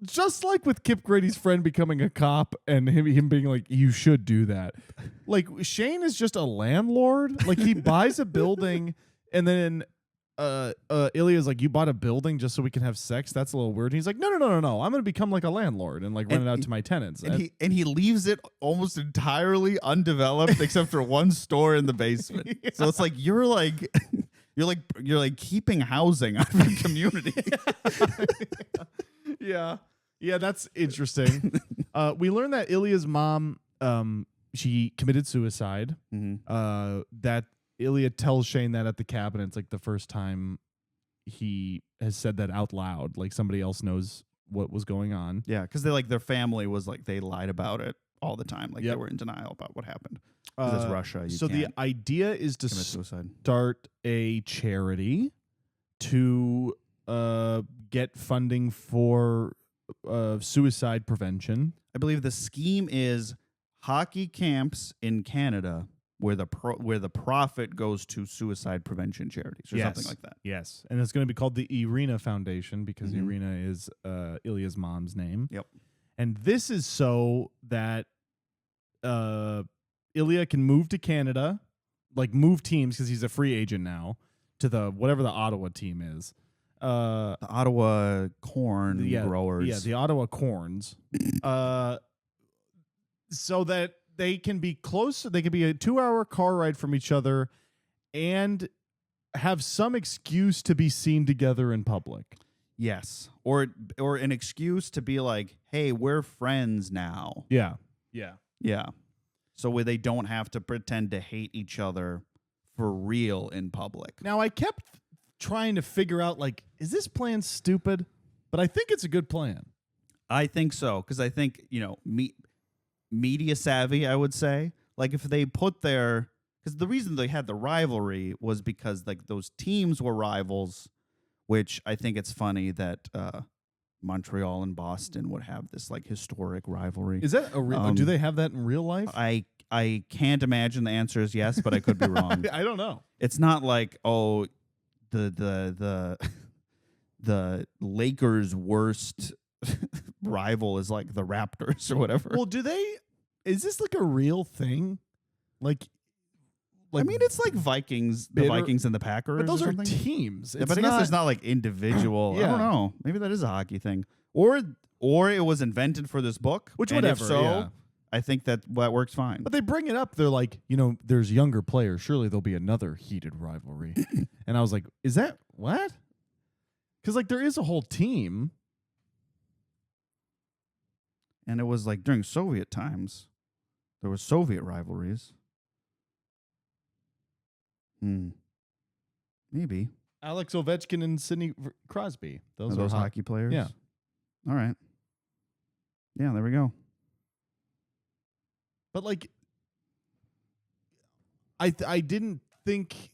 Just like with Kip Grady's friend becoming a cop and him being like, you should do that. Like, Shane is just a landlord. Like, he buys a building, and then Ilya's like, you bought a building just so we can have sex? That's a little weird. And he's like, no. I'm going to become like a landlord and like rent it out to my tenants. And he leaves it almost entirely undeveloped except for one store in the basement. Yeah. So it's like you're keeping housing out of the community. Yeah, that's interesting. We learned that Ilya's mom, she committed suicide. Mm-hmm. That Ilya tells Shane that at the cabin. It's like the first time he has said that out loud. Like somebody else knows what was going on. Yeah, because their family was like, they lied about it all the time. Like they were in denial about what happened. Because it's Russia. So the idea is to start a charity to get funding for suicide prevention. I believe the scheme is hockey camps in Canada where the profit goes to suicide prevention charities or something like that. Yes, and it's going to be called the Irina Foundation because Irina is Ilya's mom's name. Yep. And this is so that Ilya can move to Canada, like move teams because he's a free agent now to whatever the Ottawa team is. The Ottawa corn growers. Yeah, the Ottawa Corns. So that they can be close. They can be a 2-hour car ride from each other and have some excuse to be seen together in public. Yes. Or an excuse to be like, hey, we're friends now. Yeah. So where they don't have to pretend to hate each other for real in public. Now, I kept trying to figure out, like, is this plan stupid? But I think it's a good plan. I think so, because I think, media savvy, I would say. Like, if they put because the reason they had the rivalry was because, like, those teams were rivals, which I think it's funny that Montreal and Boston would have this, like, historic rivalry. Is that a real? Do they have that in real life? I can't imagine the answer is yes, but I could be wrong. I don't know. It's not like, oh, the Lakers' worst rival is like the Raptors or whatever. Well, is this like a real thing? Like I mean, it's like Vikings, the Vikings and the Packers. But those are teams. Yeah, but I guess there's not like individual. I don't know. Maybe that is a hockey thing, or it was invented for this book. Which and whatever. If so, I think that works fine. But they bring it up. They're like, there's younger players. Surely there'll be another heated rivalry. And I was like, is that what? Because like there is a whole team. And it was like during Soviet times, there were Soviet rivalries. Maybe. Alex Ovechkin and Sidney Crosby. Are those hockey players? Yeah. All right. Yeah, there we go. But like, I didn't think.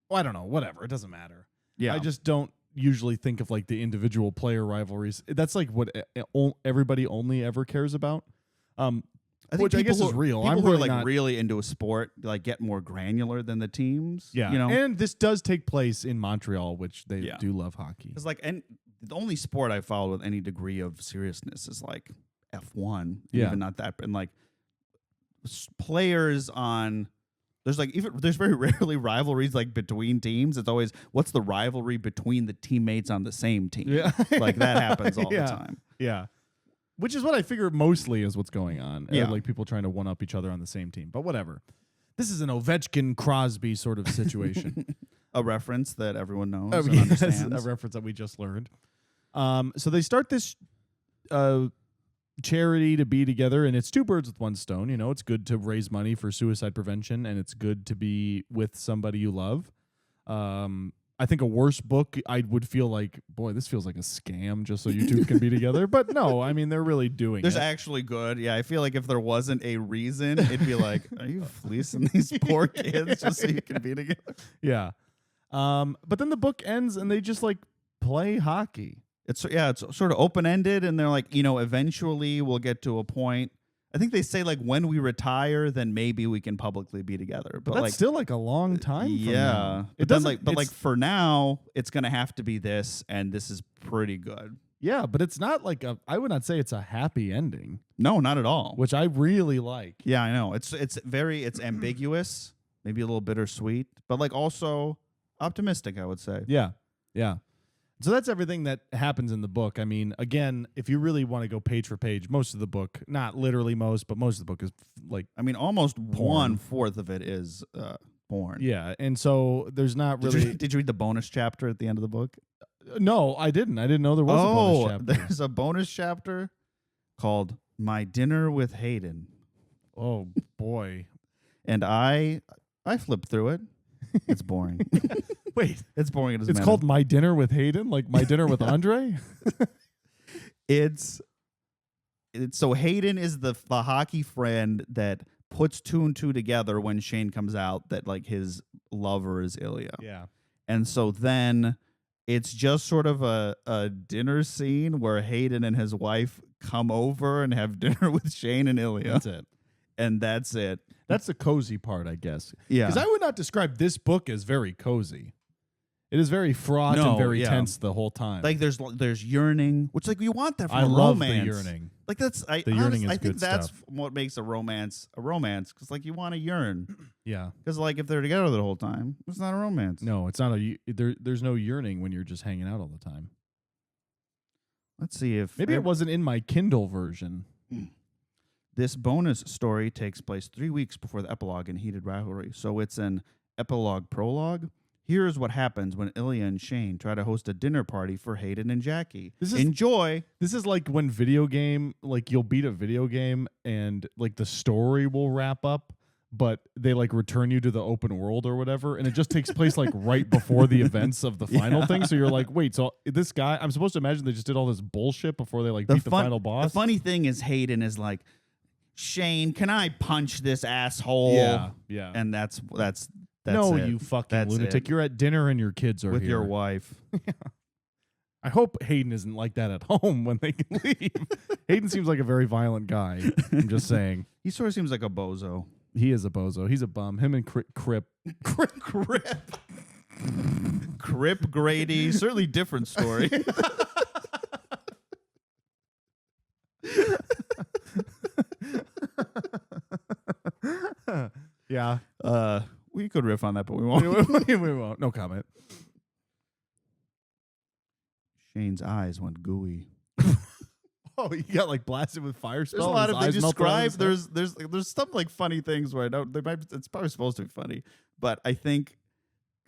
Well, I don't know. Whatever. It doesn't matter. Yeah. I just don't usually think of like the individual player rivalries. That's like what everybody only ever cares about. Which I guess is real. People I'm who are really like not, really into a sport like get more granular than the teams. Yeah. You know? And this does take place in Montreal, which they do love hockey. Because like, and the only sport I follow with any degree of seriousness is like F1. Yeah. Even not that, and like players on. There's very rarely rivalries like between teams. It's always what's the rivalry between the teammates on the same team. Yeah. Like that happens all the time. Yeah. Which is what I figure mostly is what's going on. Yeah. Like people trying to one up each other on the same team. But whatever. This is an Ovechkin Crosby sort of situation. A reference that everyone knows and Yes, understands. a reference that we just learned. So they start this charity to be together, and it's two birds with one stone. You know, it's good to raise money for suicide prevention, and it's good to be with somebody you love. I think a worse book, I would feel like, boy, this feels like a scam just so you two can be together. But no, I mean, they're really doing There's it. actually good. Yeah, I feel like if there wasn't a reason, it'd be like, are you fleecing these poor kids just so you can be together? Yeah. But then the book ends and they just like play hockey. It's sort of open-ended, and they're like, you know, eventually we'll get to a point. I think they say like when we retire, then maybe we can publicly be together. But that's like, still like a long time from now. It doesn't like for now, it's gonna have to be this, and this is pretty good. Yeah, but it's not like I would not say it's a happy ending, No, not at all. which I really like. Yeah, I know. It's ambiguous, maybe a little bittersweet, but like also optimistic, I would say. Yeah. Yeah. So that's everything that happens in the book. I mean, again, if you really want to go page for page, most of the book, not literally most, but most of the book is like, I mean, almost Porn. 1/4 of it is porn. yeah. And so there's not really. Did you read the bonus chapter at the end of the book? No, I didn't. I didn't know there was a bonus chapter. There's a bonus chapter called My Dinner with Hayden. Oh, boy. And I flipped through it. It's boring. Wait. It's boring. It's called My Dinner with Hayden? Like My Dinner with Andre? It's so Hayden is the hockey friend that puts two and two together when Shane comes out that like his lover is Ilya. Yeah. And so then it's just sort of a dinner scene where Hayden and his wife come over and have dinner with Shane and Ilya. That's it. And that's it. That's the cozy part, I guess. Yeah. Because I would not describe this book as very cozy. It is very fraught and very tense the whole time. Like there's yearning, which like you want that from I a love romance. the yearning. Like that's The yearning is I think good that's stuff. what makes a romance because like you want to yearn. Yeah. Because like if they're together the whole time, it's not a romance. No, it's not there's no yearning when you're just hanging out all the time. Let's see if Maybe it wasn't in my Kindle version. this bonus story takes place 3 weeks before the epilogue in Heated Rivalry. So it's an epilogue prologue. Here's what happens when Ilya and Shane try to host a dinner party for Hayden and Jackie. Enjoy. This is like when you'll beat a video game and like the story will wrap up, but they like return you to the open world or whatever, and it just takes place like right before the events of the final thing. So you're like, wait, so this guy, I'm supposed to imagine they just did all this bullshit before they like beat the final boss. The funny thing is Hayden is like, Shane, can I punch this asshole? Yeah. And that's no, it. you fucking That's lunatic. it. You're at dinner and your kids are with here. your wife. I hope Hayden isn't like that at home when they can leave. Hayden seems like a very violent guy. I'm just saying. He sort of seems like a bozo. He is a bozo. He's a bum. Him and Crip. Crip Grady. Certainly different story. Yeah. We could riff on that, but we won't. we won't. No comment. Shane's eyes went gooey. Oh, he got like blasted with fire spell. There's a lot of they describe. There's There's some like funny things where I don't. It's probably supposed to be funny, but I think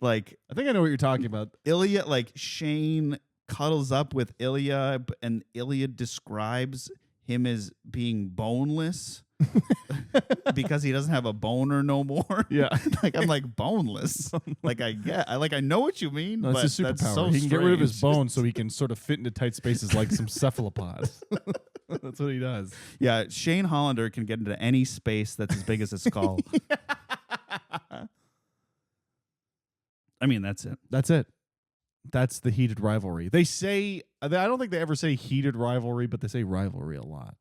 like I think I know what you're talking about. Ilya, like Shane cuddles up with Ilya, and Ilya describes him as being boneless because he doesn't have a boner no more. Yeah. Like I'm like boneless. Like I know what you mean. No, but it's a superpower. that's so He can get rid of his strange. bones so he can sort of fit into tight spaces like some cephalopods. That's what he does. Yeah, Shane Hollander can get into any space that's as big as his skull. I mean, that's it. That's it. That's the heated rivalry. They say, I don't think they ever say heated rivalry, but they say rivalry a lot.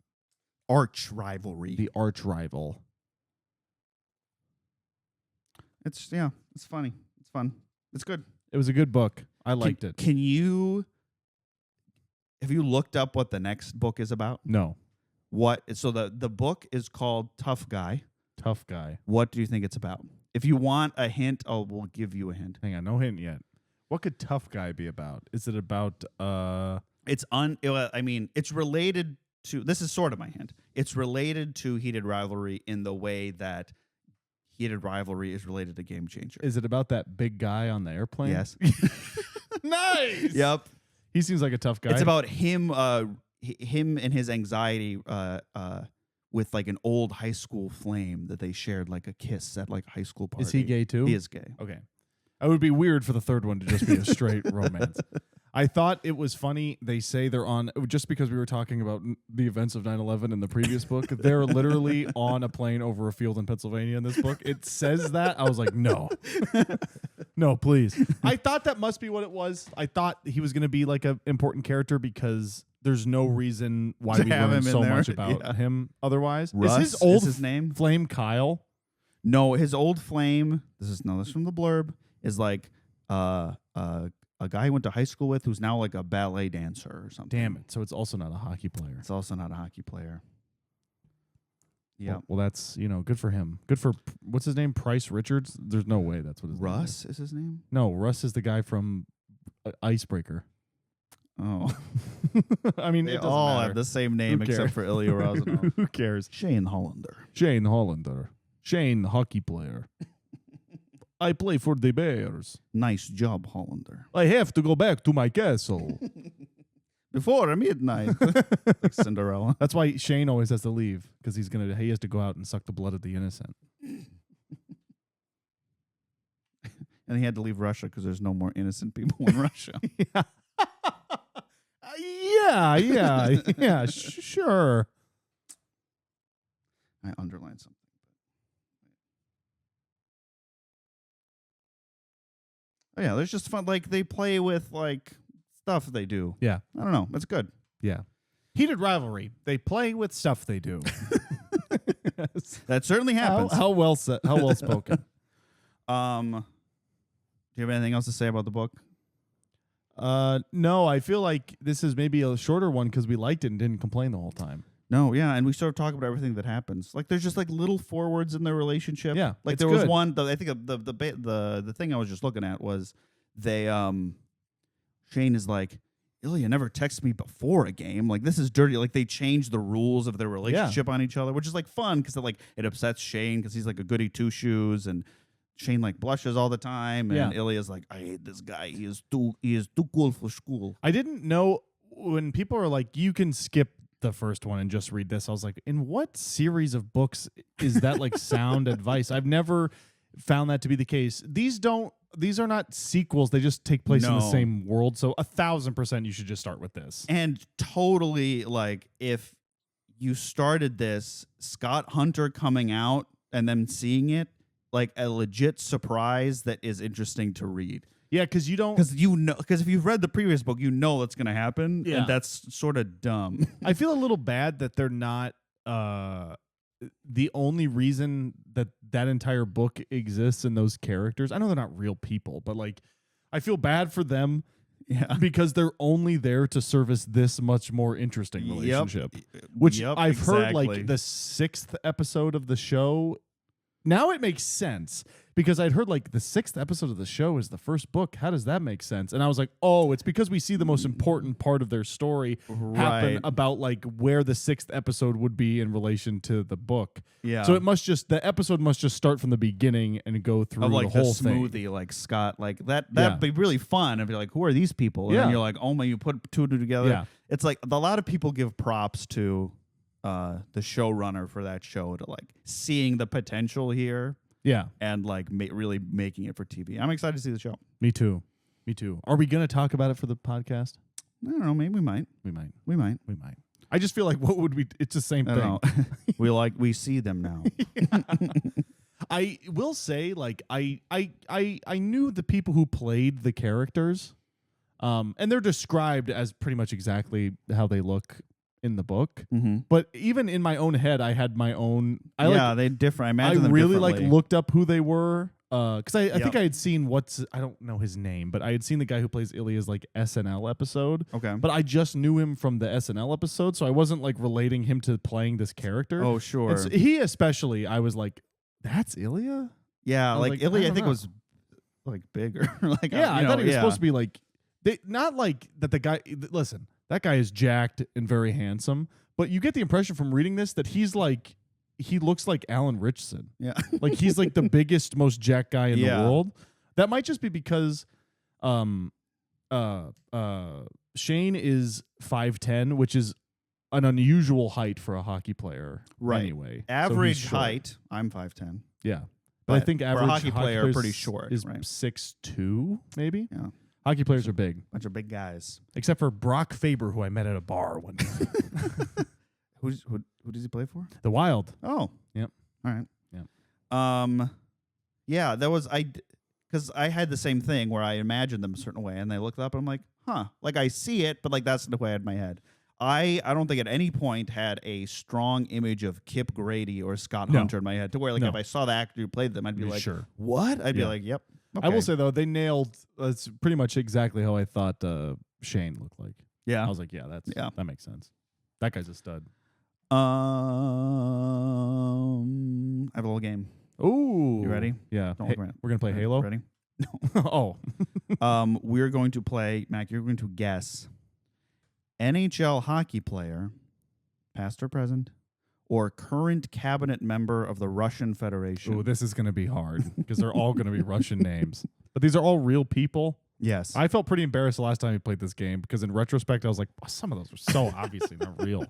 Arch rivalry. The arch rival. It's funny. It's fun. It's good. It was a good book. I liked it. Have you looked up what the next book is about? No. So the book is called Tough Guy. Tough Guy. What do you think it's about? If you want a hint, we'll give you a hint. Hang on, no hint yet. What could Tough Guy be about? Is it about It's related to, this is sort of my hint. It's related to Heated Rivalry in the way that Heated Rivalry is related to Game Changer. Is it about that big guy on the airplane? Yes. Nice. Yep. He seems like a tough guy. It's about him and his anxiety with like an old high school flame that they shared like a kiss at like a high school party. Is he gay too? He is gay. Okay. It would be weird for the third one to just be a straight romance. I thought it was funny. They say they're on, just because we were talking about the events of 9/11 in the previous book, they're literally on a plane over a field in Pennsylvania in this book. It says that. I was like, no. No, please. I thought that must be what it was. I thought he was going to be like an important character because there's no reason why we learn so much about him otherwise. Russ is his name? Flame Kyle? No, his old flame, this is from the blurb, is like a guy he went to high school with who's now like a ballet dancer or something. Damn it. So it's also not a hockey player. It's also not a hockey player. Yeah. Well, that's, good for him. Good for, what's his name? Price Richards? There's no way that's what his name Russ is his name? No, Russ is the guy from Icebreaker. Oh. I mean, they it doesn't all matter. have the same name Who cares? except for Ilya Rozanov. Who cares? Shane Hollander. Shane Hollander. Shane, hockey player. I play for the Bears. Nice job, Hollander. I have to go back to my castle. Before midnight. Like Cinderella. That's why Shane always has to leave, because he has to go out and suck the blood of the innocent. And he had to leave Russia because there's no more innocent people in Russia. Yeah, sure. I underlined something. Oh, yeah, there's just fun. Like, they play with, like, stuff they do. Yeah. I don't know. It's good. Yeah. Heated rivalry. They play with stuff they do. Yes. That certainly happens. How well said, how well spoken. Do you have anything else to say about the book? No, I feel like this is maybe a shorter one because we liked it and didn't complain the whole time. No, yeah, and we sort of talk about everything that happens. Like, there's just like little forwards in their relationship. Yeah, like it's there was good. one. I think the thing I was just looking at was they. Shane is like, Ilya never texts me before a game. Like, this is dirty. Like, they changed the rules of their relationship on each other, which is like fun because it upsets Shane because he's like a goody two shoes, and Shane like blushes all the time, and Ilya's like, I hate this guy. He is too cool for school. I didn't know when people are like, you can skip the first one and just read this. I was like, in what series of books is that like sound advice? I've never found that to be the case. These are not sequels. They just take place in the same world. So 1,000% you should just start with this. And totally, like, if you started this, Scott Hunter coming out and then seeing it, like a legit surprise that is interesting to read. Yeah, because if you've read the previous book, you know what's going to happen. Yeah. And that's sort of dumb. I feel a little bad that they're not the only reason that entire book exists in those characters. I know they're not real people, but like, I feel bad for them. Yeah. Because they're only there to service this much more interesting relationship. Which I've heard like the 6th episode of the show. Now it makes sense because I'd heard like the 6th episode of the show is the first book. How does that make sense? And I was like, oh, it's because we see the most important part of their story happen about like where the 6th episode would be in relation to the book. Yeah. So the episode must just start from the beginning and go through of like the whole smoothie, thing. like Scott, like that'd be really fun. And be like, who are these people? And then you're like, oh my, you put two together. Yeah. It's like a lot of people give props to the showrunner for that show to like seeing the potential here. Yeah. And like really making it for TV. I'm excited to see the show. Me too. Are we going to talk about it for the podcast? I don't know. Maybe we might. We might. We might. I just feel like what would we? It's the same I thing. don't know. we see them now. I will say, like, I knew the people who played the characters, and they're described as pretty much exactly how they look in the book. Mm-hmm. But even in my own head, I had my own. They differ. I imagine them really differently. looked up who they were. Because I think I had seen I don't know his name, but I had seen the guy who plays Ilya's like SNL episode. Okay. But I just knew him from the SNL episode, so I wasn't like relating him to playing this character. Oh, sure. So he especially, I was like, that's Ilya? Yeah, like Ilya, I think know. was like bigger. Like I thought he was supposed to be like, not like that the guy, listen, that guy is jacked and very handsome, but you get the impression from reading this that he's like, he looks like Alan Richardson. Yeah. Like he's like the biggest, most jacked guy in the world. That might just be because Shane is 5'10", which is an unusual height for a hockey player. Right. Anyway. Average height, I'm 5'10". Yeah. But I think average for a hockey player players pretty short, is right? 6'2", maybe. Yeah. Hockey players are big. Bunch of big guys. Except for Brock Faber, who I met at a bar one time. Who does he play for? The Wild. Oh. Yep. All right. Yep. Yeah, that was because I had the same thing where I imagined them a certain way, and they looked up, and I'm like, huh. Like I see it, but like that's the way I had in my head. I don't think at any point had a strong image of Kip Grady or Scott Hunter in my head to where like if I saw the actor who played them, I'd be like, sure. What? I'd be like, yep. Okay. I will say though, they nailed. That's pretty much exactly how I thought Shane looked like. Yeah. I was like, that makes sense. That guy's a stud. I have a little game. Ooh. You ready? Yeah. Don't look around. We're gonna play Halo. Ready? No. Oh. We're going to play, Mac, you're going to guess NHL hockey player, past or present, or current cabinet member of the Russian Federation. Ooh, this is gonna be hard because they're all gonna be Russian names. But these are all real people. Yes. I felt pretty embarrassed the last time we played this game because in retrospect I was like, oh, some of those are so obviously not real.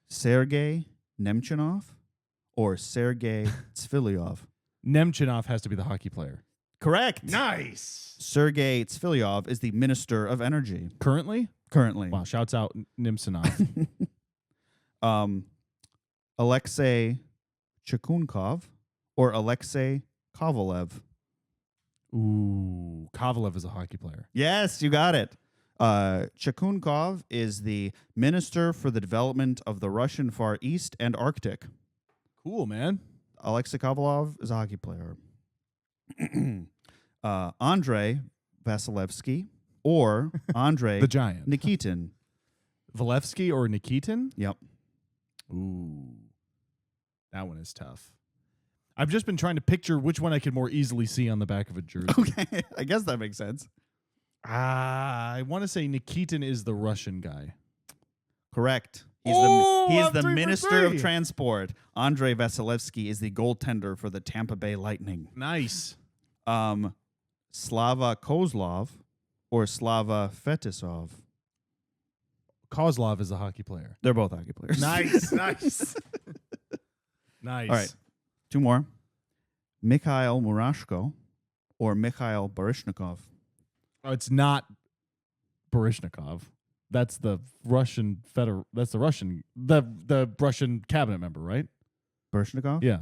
Sergei Nemchinov or Sergei Tsvilyov? Nemchinov has to be the hockey player. Correct. Nice. Sergei Tsvilyov is the Minister of Energy. Currently? Wow, shouts out Nemchinov. Alexei Chukunkov or Alexei Kovalev? Ooh, Kovalev is a hockey player. Yes, you got it. Chukunkov is the Minister for the Development of the Russian Far East and Arctic. Cool, man. Alexei Kovalev is a hockey player. Andrei Vasilevsky or Andrei the Giant. Nikitin. Valevsky or Nikitin? Yep. Ooh, that one is tough. I've just been trying to picture which one I could more easily see on the back of a jersey. Okay, I guess that makes sense. I want to say Nikitin is the Russian guy. Correct. He's the Minister of Transport. Andrei Vasilevsky is the goaltender for the Tampa Bay Lightning. Nice. Slava Kozlov or Slava Fetisov? Kozlov is a hockey player. They're both hockey players. Nice. Nice. All right. Two more. Mikhail Murashko or Mikhail Baryshnikov? Oh, it's not Baryshnikov. That's the Russian That's the Russian cabinet member, right? Baryshnikov? Yeah.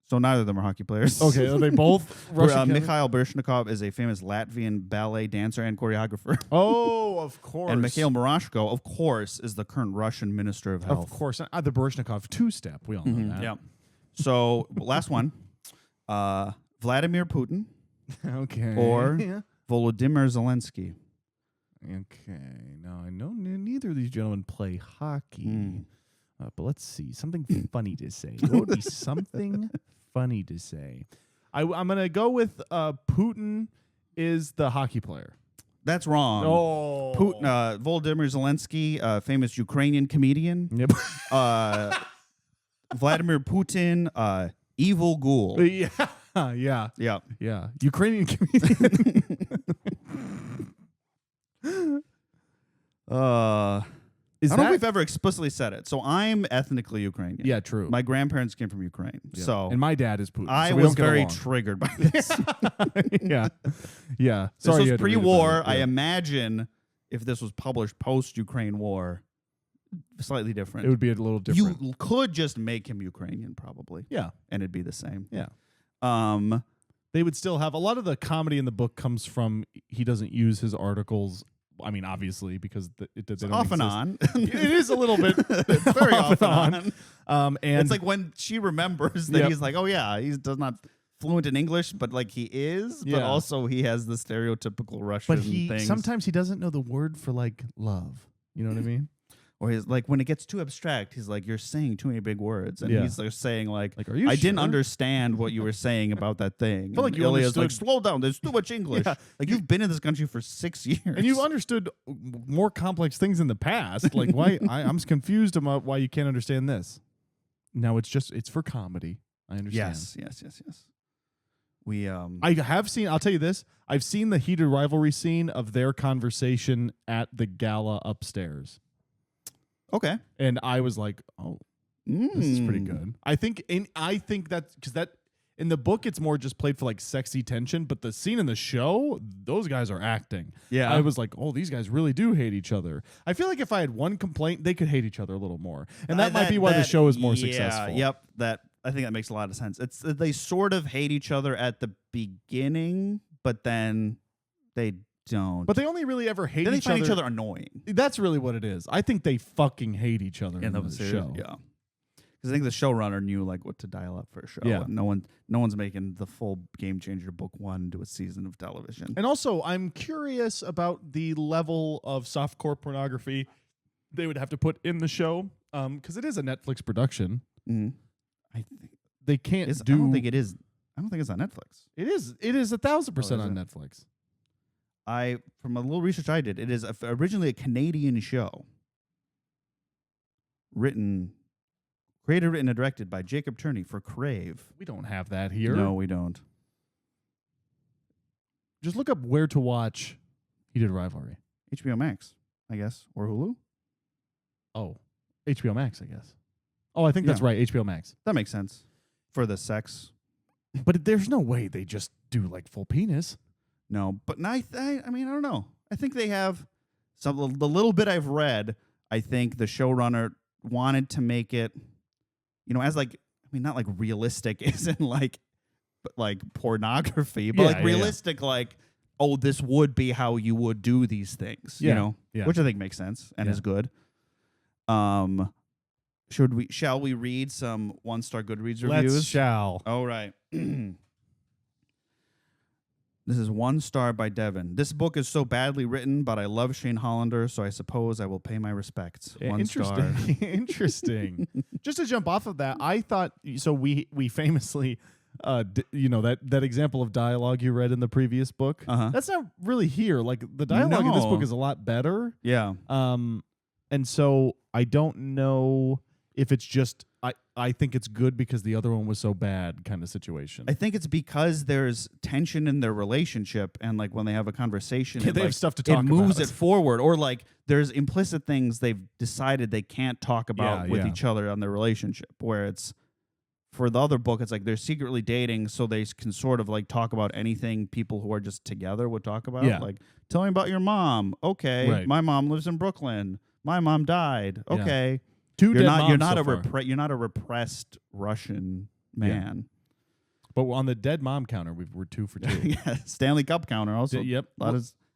So neither of them are hockey players. Okay, are they both Russian? Mikhail Baryshnikov is a famous Latvian ballet dancer and choreographer. Oh, of course. And Mikhail Murashko, of course, is the current Russian Minister of Health. Of course. The Baryshnikov two-step. We all know that. Yeah. So last one. Vladimir Putin. Okay. Or Volodymyr Zelensky. Okay. Now, I know neither of these gentlemen play hockey. But let's see. Something funny to say. What would be something funny to say? I'm going to go with Putin is the hockey player. That's wrong. Oh. Putin, Volodymyr Zelensky, famous Ukrainian comedian. Yep. Vladimir Putin, evil ghoul. Yeah. Yeah. Yeah. Yeah. Ukrainian comedian. I don't know if we've ever explicitly said it. So I'm ethnically Ukrainian. Yeah, true. My grandparents came from Ukraine. Yeah. So and my dad is Putin. I so we was don't get very along. triggered by this. Yeah. Yeah. This Sorry, you was had to read pre-war. about it. I Yeah. imagine if this was published post-Ukraine war, slightly different. It would be a little different. You could just make him Ukrainian, probably. Yeah. And it'd be the same. Yeah. They would still have a lot of the comedy in the book comes from he doesn't use his articles. I mean, obviously, because they don't off and exist. on. It is a little bit Very off and on. And it's like when she remembers that Yep. he's like, oh yeah, he's does not fluent in English, but like he is, but Yeah. also he has the stereotypical Russian but things. sometimes he doesn't know the word for like love. You know what I mean? Or he's like, when it gets too abstract, he's like, you're saying too many big words. And Yeah. he's like saying like Like, are you I didn't sure? understand what you were saying about that thing. feel like And you Ilya's like, understood- slow down, there's too much English. Yeah. Like you've been in this country for 6 years. And you've understood more complex things in the past. Like why I'm confused about why you can't understand this. No, it's for comedy. I understand. Yes. We I have seen. I'll tell you this. I've seen the heated rivalry scene of their conversation at the gala upstairs, okay. and I was like, "Oh, this is pretty good." I think that because that in the book it's more just played for like sexy tension, but the scene in the show, those guys are acting. Yeah. I was like, "Oh, these guys really do hate each other." I feel like if I had one complaint, they could hate each other a little more, and that might be why the show is more successful. Yep. I think that makes a lot of sense. It's they sort of hate each other at the beginning, but then they don't. But they only really ever hate then they each find other. each other annoying That's really what it is. I think they fucking hate each other in the series. show. Yeah. Because I think the showrunner knew like what to dial up for a show. Yeah. And no one's making the full Game Changer book 1 into a season of television. And also, I'm curious about the level of softcore pornography they would have to put in the show, because it is a Netflix production. Mm-hmm. I think They can't I do. don't think it is. I don't think it's on Netflix. It is 1,000% on it? Netflix. From a little research I did, it is originally a Canadian show. Created, written, and directed by Jacob Turney for Crave. We don't have that here. No, we don't. Just look up where to watch Heated Rivalry. HBO Max, I guess, or Hulu. Oh, HBO Max, I guess. Oh, I think that's Yeah. right. HBO Max. That makes sense for the sex. But there's no way they just do like full penis. No, but I mean, I don't know. I think they have the little bit I've read. I think the showrunner wanted to make it, as like, I mean, not like realistic isn't like, but like pornography, but Yeah, like yeah, realistic, like, oh, this would be how you would do these things, Yeah. which I think makes sense and Yeah. is good. Shall we read some 1-star Goodreads reviews? Shall. All right. This is 1 star by Devin. This book is so badly written, but I love Shane Hollander, so I suppose I will pay my respects. 1 star. Interesting. Interesting. Just to jump off of that, I thought so. We famously, that example of dialogue you read in the previous book. Uh-huh. That's not really here. Like the dialogue in this book No. is a lot better. Yeah. And so I don't know if it's just I think it's good because the other one was so bad kind of situation. I think it's because there's tension in their relationship, and like when they have a conversation, Yeah, they have like, stuff to talk it moves about. it forward, or like there's implicit things they've decided they can't talk about with each other on their relationship. Where it's for the other book, it's like they're secretly dating, so they can sort of like talk about anything people who are just together would talk about. Yeah. Like, tell me about your mom. Okay, Right. my mom lives in Brooklyn. My mom died. Yeah. Okay. Two You're dead not. You're moms not so a far. you're not a repressed Russian man. But on the dead mom counter, we're 2 for 2. Yeah, Stanley Cup counter also. Yep. I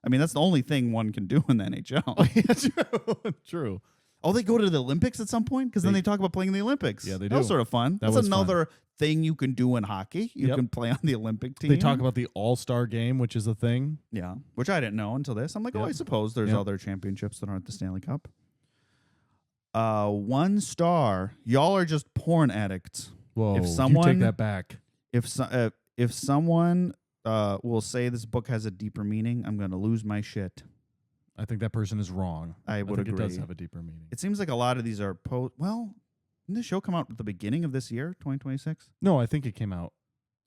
mean, that's the only thing one can do in the NHL. Oh, yeah, true. True. Oh, they go to the Olympics at some point because then they talk about playing in the Olympics. Yeah, they That was do. sort of fun. That That's was another thing you can do in hockey. You Yep. can play on the Olympic team. They talk about the All-Star game, which is a thing. Yeah, which I didn't know until this. I'm like, oh, Yep. I suppose there's Yep. other championships that aren't the Stanley Cup. 1 star. Y'all are just porn addicts. Whoa, If someone you take that back. If someone will say this book has a deeper meaning, I'm going to lose my shit. I think that person is wrong. I would think agree. It does have a deeper meaning. It seems like a lot of these are well, didn't this show come out at the beginning of this year, 2026? No, I think it came out.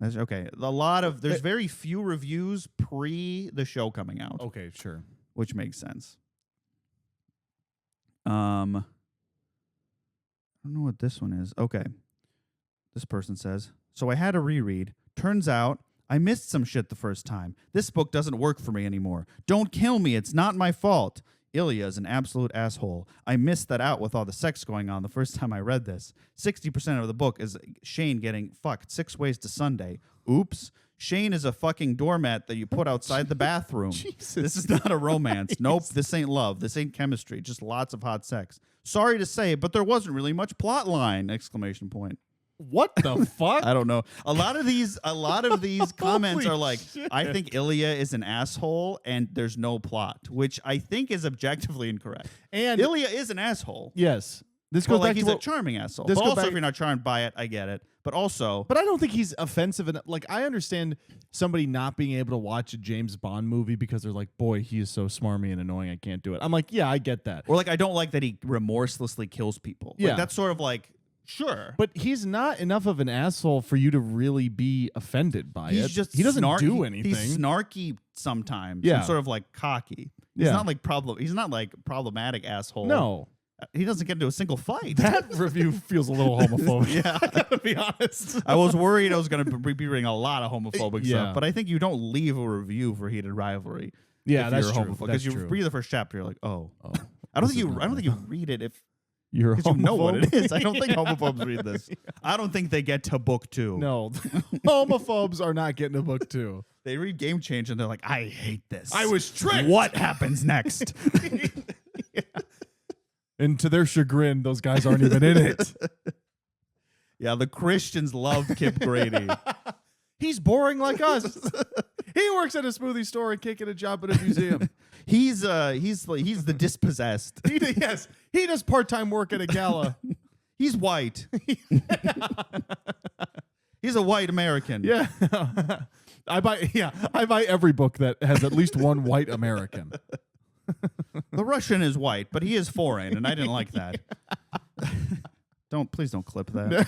That's okay. There's very few reviews pre the show coming out. Okay, sure. Which makes sense. I don't know what this one is. Okay. This person says, so I had a reread. Turns out I missed some shit the first time. This book doesn't work for me anymore. Don't kill me. It's not my fault. Ilya is an absolute asshole. I missed that out with all the sex going on the first time I read this. 60% of the book is Shane getting fucked 6 ways to Sunday. Oops. Shane is a fucking doormat that you put outside the bathroom. Jesus. This is not a romance. Nope, this ain't love. This ain't chemistry. Just lots of hot sex. Sorry to say, but there wasn't really much plot line! Exclamation point. What the fuck? I don't know. A lot of these comments are like, shit. I think Ilya is an asshole and there's no plot, which I think is objectively incorrect. And Ilya is an asshole. yes, this But goes like back he's to a charming asshole. this But goes also, back- if you're not charmed by it, I get it. But also, But I don't think he's offensive enough. Like, I understand somebody not being able to watch a James Bond movie because they're like, boy, he is so smarmy and annoying, I can't do it. I'm like, yeah, I get that. or like I don't like that he remorselessly kills people. Yeah. Like, that's sort of like, sure. But he's not enough of an asshole for you to really be offended by He's it. just He doesn't do anything. He's snarky sometimes. Yeah. And sort of like cocky. He's Yeah. not like He's not like problematic asshole. No. He doesn't get into a single fight. That review feels a little homophobic. Yeah. I gotta be honest. I was worried I was going to be reading a lot of homophobic Yeah. stuff, but I think you don't leave a review for Heated Rivalry. Yeah, if that's you're true. homophobic. That's you true. read the first chapter, you're like, oh. Oh, I don't this think is you. not I don't think right. you read it if You're because you know what it homophobe. is. I don't think homophobes read this. I don't think they get to book 2. No, homophobes are not getting a book 2. They read Game Change and they're like, I hate this. I was tricked. What happens next? And to their chagrin, those guys aren't even in it. Yeah, the Christians love Kip Grady. He's boring like us. He works at a smoothie store and can't get a job at a museum. He's the dispossessed. Yes, he does part-time work at a gala. He's white. He's a white American. Yeah. I buy every book that has at least one white American. The Russian is white, but he is foreign, and I didn't like that. Please don't clip that.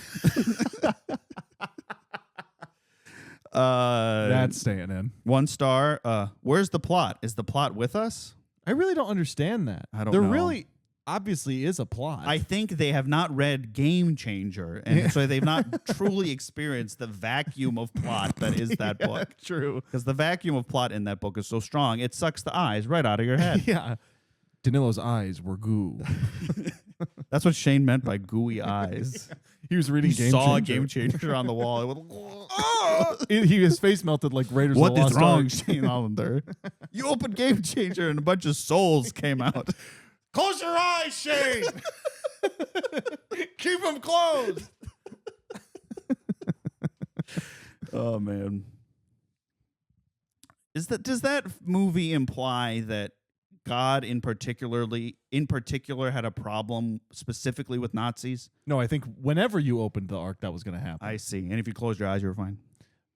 That's staying in. 1 star. Where's the plot? Is the plot with us? I really don't understand that. I don't there know. really obviously is a plot. I think they have not read Game Changer, and so they've not truly experienced the vacuum of plot that is that book. True. Because the vacuum of plot in that book is so strong, it sucks the eyes right out of your head. Yeah. Danilo's eyes were goo. That's what Shane meant by gooey eyes. He was reading He Game saw Changer. a Game Changer on the wall. It went, His face melted like Raiders what of the is Lost wrong, Ark. Shane Hollander? You opened Game Changer and a bunch of souls came out. Close your eyes, Shane. Keep them closed. Oh man. Does that movie imply that God in particular had a problem specifically with Nazis? No, I think whenever you opened the Ark, that was going to happen. I see. And if you closed your eyes, you were fine.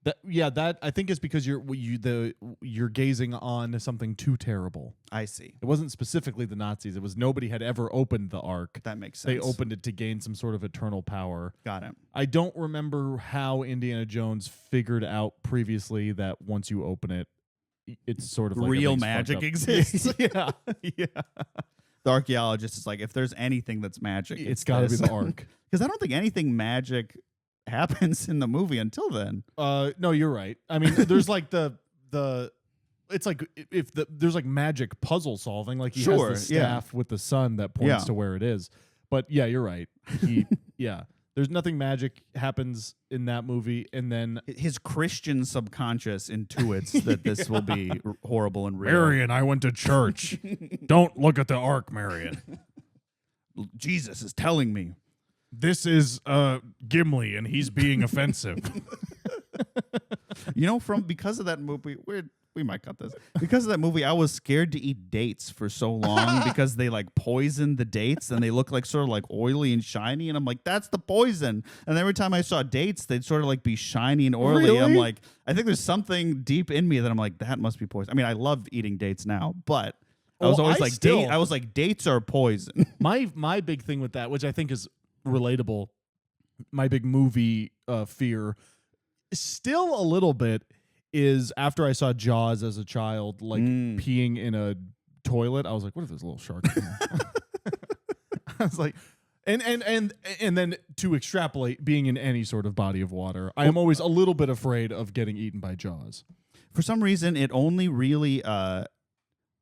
That I think is because you're gazing on something too terrible. I see. It wasn't specifically the Nazis. It was nobody had ever opened the Ark. That makes sense. They opened it to gain some sort of eternal power. Got it. I don't remember how Indiana Jones figured out previously that once you open it, it's sort of like Real everything's magic fucked up. exists. Yeah, yeah. The archaeologist is like, if there's anything that's magic, It's got to be the Ark. Because I don't think anything magic happens in the movie until then. No, you're right. I mean, there's like the it's like if there's like magic puzzle solving, like he Sure, has the yeah. staff with the sun that points Yeah. to where it is. But yeah, you're right. Yeah. There's nothing magic happens in that movie, and then His Christian subconscious intuits that this will be horrible and real. Marion, I went to church. Don't look at the Ark, Marion. Jesus is telling me. This is Gimli, and he's being offensive. You know, because of that movie, we might cut this. Because of that movie, I was scared to eat dates for so long because they like poison the dates and they look like sort of like oily and shiny. And I'm like, that's the poison. And every time I saw dates, they'd sort of like be shiny and oily. Really? I'm like, I think there's something deep in me that I'm like, that must be poison. I mean, I love eating dates now, but I was always I was like, dates are poison. My big thing with that, which I think is relatable, my big movie fear, still a little bit, is after I saw Jaws as a child, like peeing in a toilet. I was like, what if there's a little shark in there? I was like, and then to extrapolate, being in any sort of body of water, I am always a little bit afraid of getting eaten by Jaws. For some reason, it only really I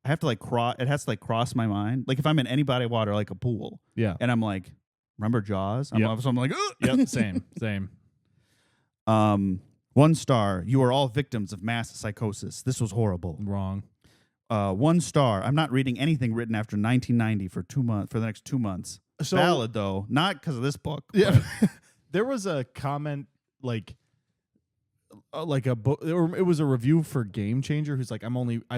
have to like it has to like cross my mind. Like if I'm in any body of water, like a pool, Yeah. and I'm like, remember Jaws? So I'm like, ugh. Yep. Same. 1 star. You are all victims of mass psychosis. This was horrible. Wrong. 1 star. I'm not reading anything written after 1990 for the next 2 months. So, valid though, not because of this book. Yeah. There was a comment like a book, or it was a review for Game Changer, who's like, I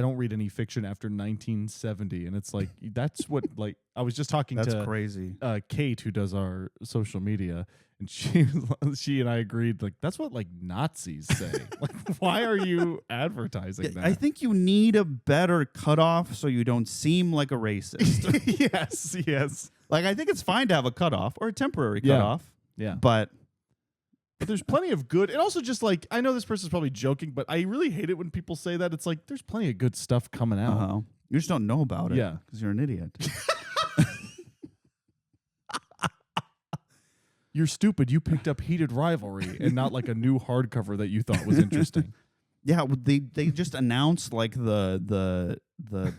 don't read any fiction after 1970, and it's like, that's what, like, I was just talking That's to crazy. Kate, who does our social media, and she and I agreed, like, that's what like Nazis say. Like, why are you advertising that? I think you need a better cutoff so you don't seem like a racist. yes. Like, I think it's fine to have a cutoff or a temporary cutoff. Yeah. But there's plenty of good. And also just like, I know this person's probably joking, but I really hate it when people say that. It's like, there's plenty of good stuff coming out. You just don't know about it. Yeah. Because you're an idiot. You're stupid. You picked up Heated Rivalry and not like a new hardcover that you thought was interesting. Yeah, they just announced like the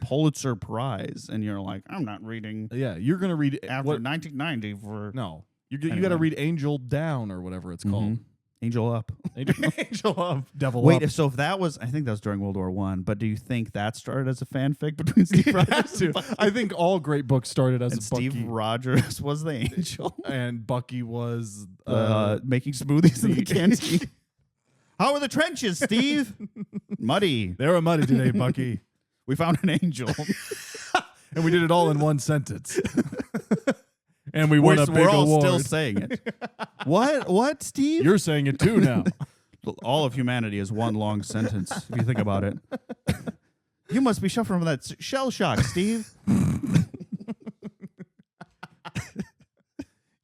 Pulitzer Prize, and you're like, I'm not reading. Yeah, you're gonna read after 1990 for no. You got to read Angel Down or whatever it's called. Angel Up. Angel Up. Devil Wait, Up. so if that was, I think that was during World War I. But do you think that started as a fanfic between Steve Rogers and Bucky? I think all great books started as and a Steve Bucky. Rogers was the angel, and Bucky was making smoothies in the canteen. How are the trenches, Steve? Muddy. They were muddy today, Bucky. We found an angel. And we did it all in one sentence. And we won a big We're all award. still saying it. What, Steve? You're saying it too now. All of humanity is one long sentence, if you think about it. You must be suffering from that shell shock, Steve.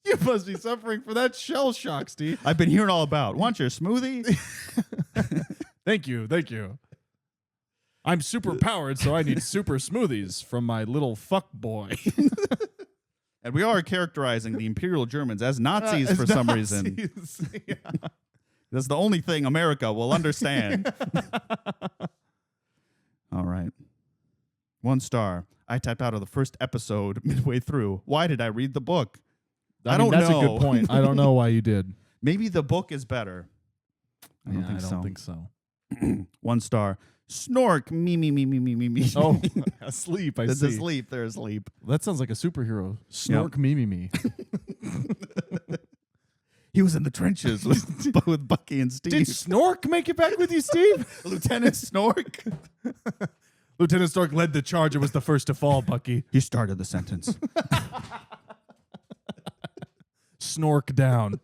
You must be suffering from that shell shock, Steve. I've been hearing all about. Want your smoothie? Thank you. I'm super powered, so I need super smoothies from my little fuck boy. And we are characterizing the Imperial Germans as Nazis for some reason. Yeah. That's the only thing America will understand. All right. 1 star. I tapped out of the first episode midway through. Why did I read the book? I don't know. That's a good point. I don't know why you did. Maybe the book is better. I don't think so. 1 star. Snork. Me. Oh, asleep. I see. Asleep. They're asleep. That sounds like a superhero. Snork me. He was in the trenches with Bucky and Steve. Did Snork make it back with you, Steve? Lieutenant Snork. Lieutenant Snork led the charge. It was the first to fall, Bucky. He started the sentence. Snork down.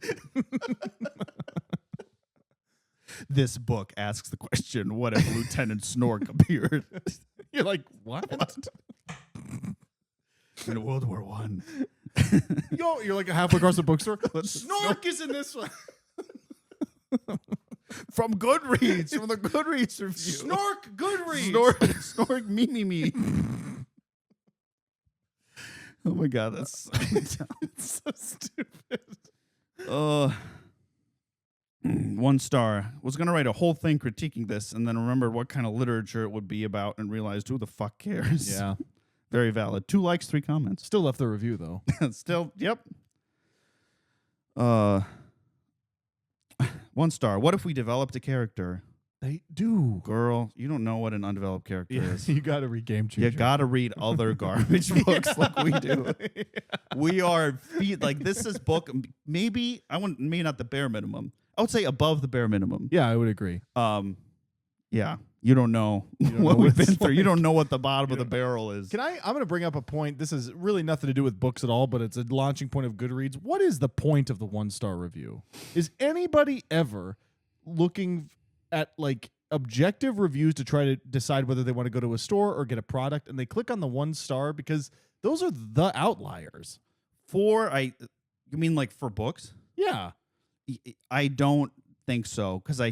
This book asks the question, what if Lieutenant Snork appeared? You're like, what? In World War I. Yo, you're like halfway across the bookstore. Snork is in this one. From Goodreads, from the Goodreads review. Snork Goodreads. Snork me. Oh my God, that's so stupid. 1 star. Was going to write a whole thing critiquing this and then remembered what kind of literature it would be about and realized who the fuck cares. Yeah. Very valid. 2 likes, 3 comments. Still left the review, though. Still, yep. 1 star. What if we developed a character? They do. Girl, you don't know what an undeveloped character is. You got to read Game Changer. You got to read other garbage books like we do. Yeah. We are like this is book maybe not the bare minimum. I would say above the bare minimum. Yeah, I would agree. Yeah, you don't know don't what know we've what been it's through. You like. don't know what the bottom of the barrel is. I'm going to bring up a point. This is really nothing to do with books at all, but it's a launching point of Goodreads. What is the point of the 1-star review? Is anybody ever looking at like objective reviews to try to decide whether they want to go to a store or get a product, and they click on the 1-star because those are the outliers? You mean like for books? Yeah. I don't think so, because I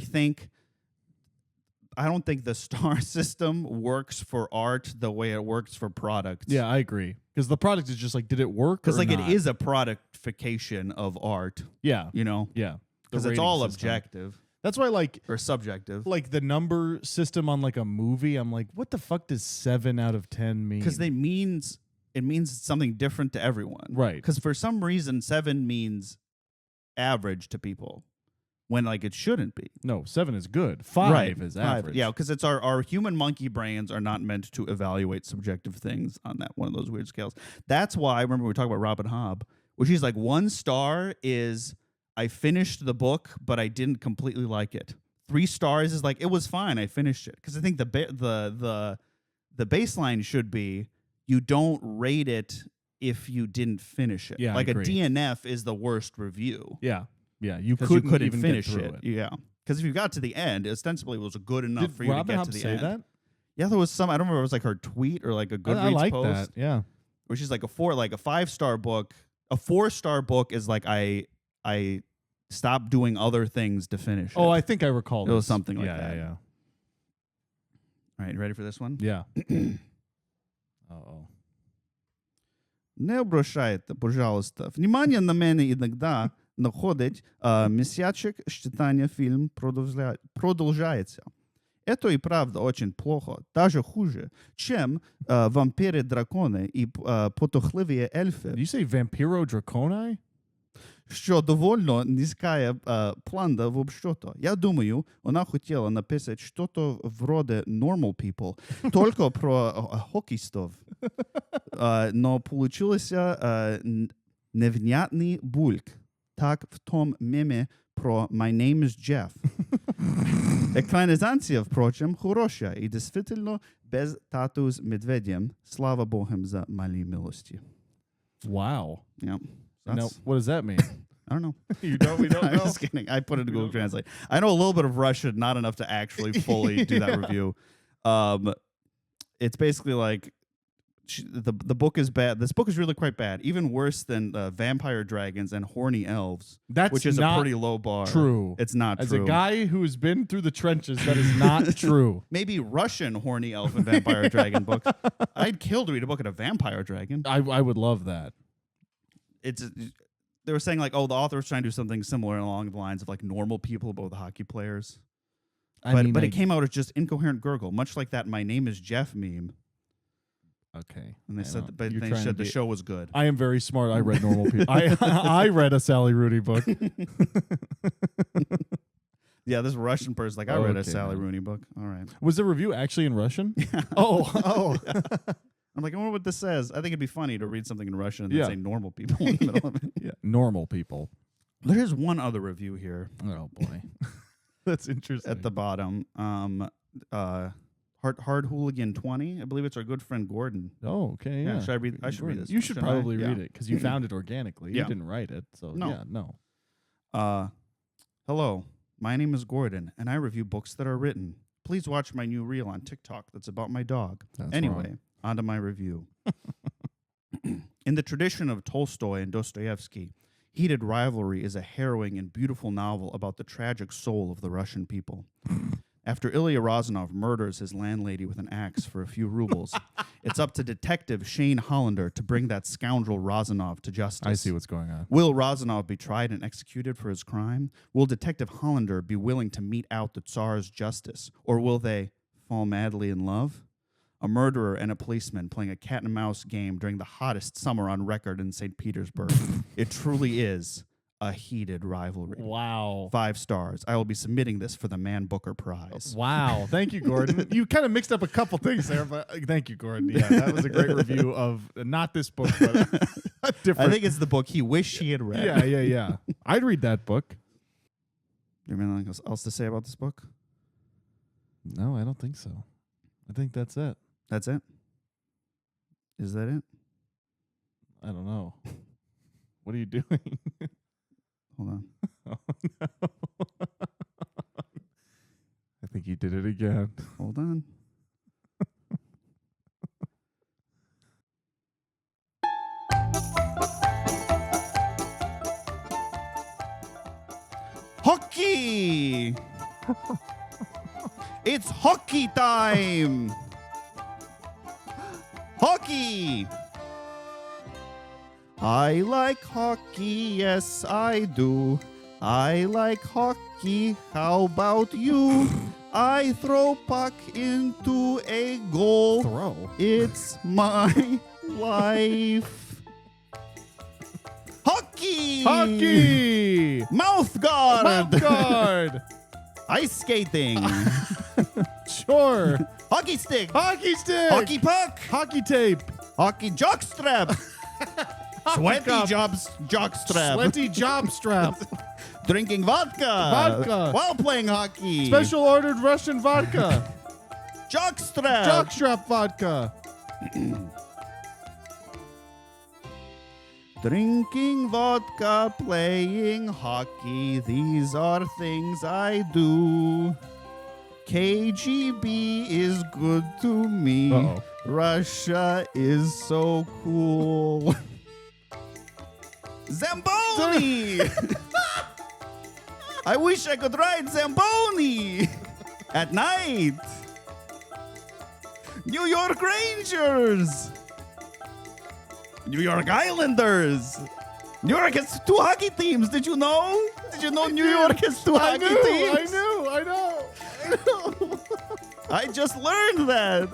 don't think the star system works for art the way it works for products. Yeah, I agree. Because the product is just like, did it work? Because like not? it is a productification of art. Yeah. You know? Yeah. Because it's all objective That's why or subjective. like the number system on like a movie, I'm like, what the fuck does 7 out of 10 mean? Because it means something different to everyone. Right. Because for some reason 7 means average to people, when like it shouldn't be. No, 7 is good. 5 is average. Yeah, because it's our human monkey brains are not meant to evaluate subjective things on that one of those weird scales. That's why I remember we were talking about Robin Hobb, where she's like, 1 star is I finished the book, but I didn't completely like it. 3 stars is like, it was fine, I finished it. Because I think the baseline should be you don't rate it if you didn't finish it. Yeah, like I a agree. DNF is the worst review. Yeah. Yeah. You Because you couldn't couldn't even finish get through it. Yeah. Because if you got to the end, ostensibly it was good enough Did for you Robin to get Hobb to the say end. that? Yeah, there was some. I don't remember. It was like her tweet or like a Goodreads I like post, that. Yeah. where she's like a 5-star book. A 4-star book is like I stopped doing other things to finish it. Oh, I think I recall. It was this. something like yeah, that. Yeah. All right, you ready for this one? Yeah. Uh-oh. Не обращайте, пожалуйста, внимание на мене иногда находить месячек считания фильм продолжается. Это и правда очень плохо, даже хуже, чем вампиры-драконы и потухливые эльфы. Did you say Vampiro Draconi? Що довольно низькая планка вообще-то. Я думаю, она хотела написать что-то вроде Normal People, только про хоккеистов. Но получился невнятный бульк. Так в том меме про My Name is Jeff. Экранизация, впрочем, хорошая и действительно без тату с медведем. Слава Богу за мои милости. Wow. Yeah. Now, what does that mean? I don't know. We don't I'm know. just kidding. I put it to Google Translate. I know a little bit of Russian, not enough to actually fully do that review. It's basically like the book is bad. This book is really quite bad. Even worse than Vampire Dragons and Horny Elves, That's which is not a pretty low bar. true. It's not As true. a guy who's been through the trenches, that is not true. Maybe Russian Horny Elf and Vampire Dragon book. I'd kill to read a book of a Vampire Dragon. I would love that. They were saying like, oh, the author was trying to do something similar along the lines of like Normal People, but with hockey players. But it came out as just incoherent gurgle, much like that "My Name is Jeff" meme. Okay. And they I said, know. but You're they trying said to the be- show was good. I am very smart. I read Normal People. I read a Sally Rooney book. Yeah, this Russian person's like, I read a Okay, Sally man. Rooney book. All right. Was the review actually in Russian? Oh. I'm like, I wonder what this says. I think it'd be funny to read something in Russian and then Yeah. say normal people in the middle of it. Yeah. Normal people. There is one other review here Oh boy. That's interesting. at the bottom. Hard Hooligan 20. I believe it's our good friend Gordon. Oh, okay. Yeah, Yeah. should I read? I should read this. You should shouldn't I? probably Yeah. read it because you found it organically. Yeah. You didn't write it. So No. yeah, no. Hello, my name is Gordon, and I review books that are written. Please watch my new reel on TikTok that's about my dog. That's Anyway, wrong. on to my review. In the tradition of Tolstoy and Dostoevsky, Heated Rivalry is a harrowing and beautiful novel about the tragic soul of the Russian people. After Ilya Razumov murders his landlady with an axe for a few rubles, it's up to Detective Shane Hollander to bring that scoundrel Razumov to justice. I see what's going on. Will Razumov be tried and executed for his crime? Will Detective Hollander be willing to mete out the Tsar's justice? Or will they fall madly in love? A murderer and a policeman playing a cat and mouse game during the hottest summer on record in St. Petersburg. It truly is a heated rivalry. Wow. 5 stars. I will be submitting this for the Man Booker Prize. Wow. Thank you, Gordon. You kind of mixed up a couple things there, but thank you, Gordon. Yeah, that was a great review of not this book, but a different. I think it's the book he wished he had read. Yeah. I'd read that book. You have anything else to say about this book? No, I don't think so. I think that's it. That's it? Is that it? I don't know. What are you doing? Hold on. Oh, no. I think you did it again. Hold on. Hockey! It's hockey time! Hockey! I like hockey, yes I do. I like hockey, how about you? I throw puck into a goal. Throw. It's my life. Hockey! Hockey! Mouth guard! Mouth guard! Ice skating! Sure. Hockey stick! Hockey stick! Hockey puck! Hockey tape! Hockey jockstrap! Sweaty cup. jockstrap! Sweaty job strap. Drinking vodka! Vodka. While playing hockey! Special ordered Russian vodka. Jockstrap! Jockstrap vodka. Drinking vodka, playing hockey, these are things I do. KGB is good to me. Uh-oh. Russia is so cool. Zamboni! I wish I could ride Zamboni at night. New York Rangers! New York Islanders! New York has 2 hockey teams. Did you know? Did you know New York has 2 hockey teams? I know. I just learned that.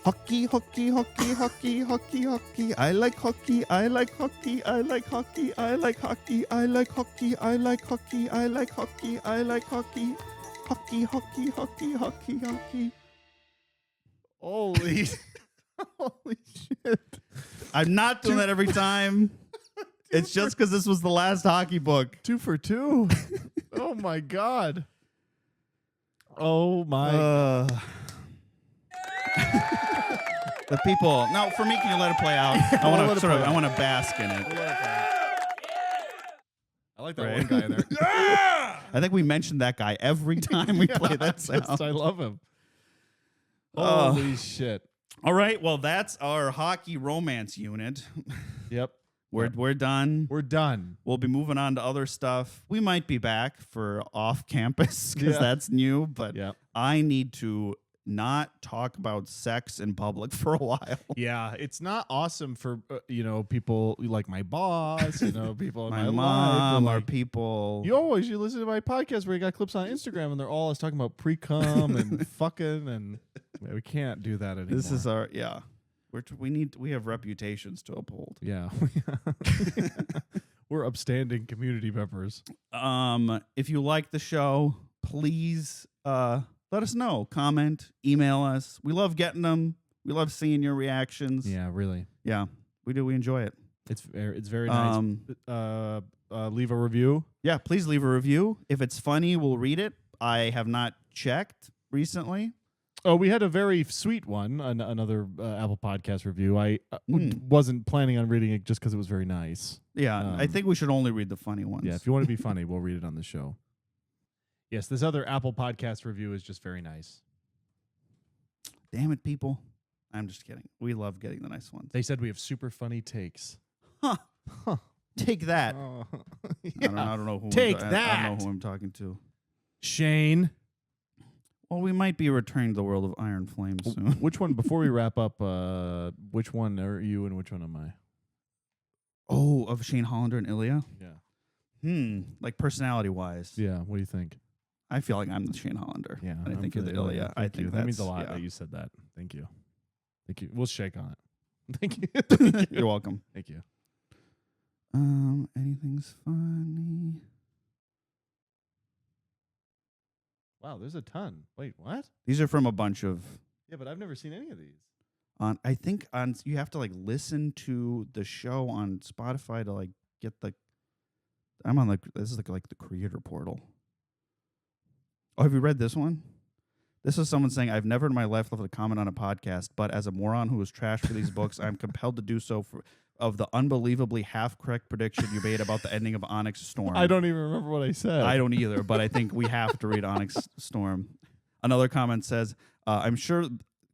Hockey, hockey, hockey, hockey, hockey, hockey. I like hockey, I like hockey, I like hockey, I like hockey, I like hockey, I like hockey, I like hockey, I like hockey. Hockey, hockey, hockey, hockey, hockey. Holy shit. I'm not doing that every time. It's just because this was the last hockey book. 2 for 2. Oh my God. Oh my. The people. No, for me, can you let it play out? I want to I want to bask in it. I like that Right. one guy there. I think we mentioned that guy every time we play that sound. I love him. Oh. Holy shit. All right, well, that's our hockey romance unit. Yep. We're done. We're done. We'll be moving on to other stuff. We might be back for off campus because Yeah. that's new, but Yeah. I need to not talk about sex in public for a while. Yeah, it's not awesome for people like my boss, people in My my mom life. or Like, people. you listen to my podcast where you got clips on Instagram and they're all us talking about pre-cum and fucking, and we can't do that anymore. This is our we have reputations to uphold. Yeah. We're upstanding community members. If you like the show, please let us know. Comment, email us. We love getting them. We love seeing your reactions. Yeah, really. Yeah, we do. We enjoy it. It's very nice. Leave a review. Yeah, please leave a review. If it's funny, we'll read it. I have not checked recently. Oh, we had a very sweet one, another Apple Podcast review. I wasn't planning on reading it just because it was very nice. Yeah, I think we should only read the funny ones. Yeah, if you want to be funny, we'll read it on the show. Yes, this other Apple Podcast review is just very nice. Damn it, people. I'm just kidding. We love getting the nice ones. They said we have super funny takes. Huh. Huh. Take that. Yeah. I don't know who Take I don't that. know who I'm talking to. Shane. Well, we might be returning to the world of Iron Flame soon. Which one, before we wrap up, which one are you and which one am I? Oh, of Shane Hollander and Ilya? Yeah. Like personality-wise. Yeah, what do you think? I feel like I'm the Shane Hollander. Yeah. And I I'm think you're the feeling Ilya. Thank I think you. That means a that's- lot yeah. that you said that. Thank you. Thank you. We'll shake on it. Thank you. You're welcome. Thank you. Anything's funny. Wow, there's a ton. Wait, what? These are from a bunch of Yeah, but I've never seen any of these. I think you have to like listen to the show on Spotify to like get the I'm on this is like the creator portal. Oh, have you read this one? This is someone saying, I've never in my life left a comment on a podcast, but as a moron who was trashed for these books, I'm compelled to do so of the unbelievably half-correct prediction you made about the ending of Onyx Storm. I don't even remember what I said. I don't either, but I think we have to read Onyx Storm. Another comment says, I'm sure,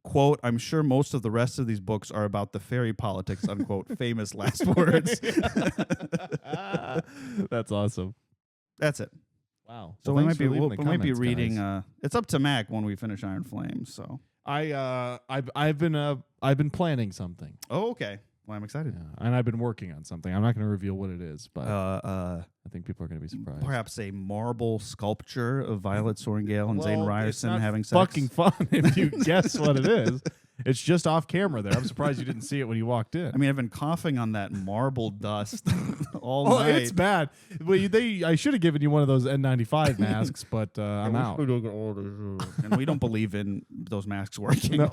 quote, I'm sure most of the rest of these books are about the fairy politics, unquote, famous last words. That's awesome. That's it. Wow. So Well, we thanks for leaving the might be comments, reading. guys. It's up to Mac when we finish Iron Flames. So I've been planning something. oh, okay. Well, I'm excited. Yeah, and I've been working on something. I'm not going to reveal what it is, but I think people are going to be surprised. Perhaps a marble sculpture of Violet Sorrengail and Zane Well, it's Ryerson not having sex. fucking fun if you guess what it is. It's just off camera there. I'm surprised you didn't see it when you walked in. I mean, I've been coughing on that marble dust all Oh, night. it's bad. Well, I should have given you one of those N95 masks, but I'm out. And we don't believe in those masks working. No.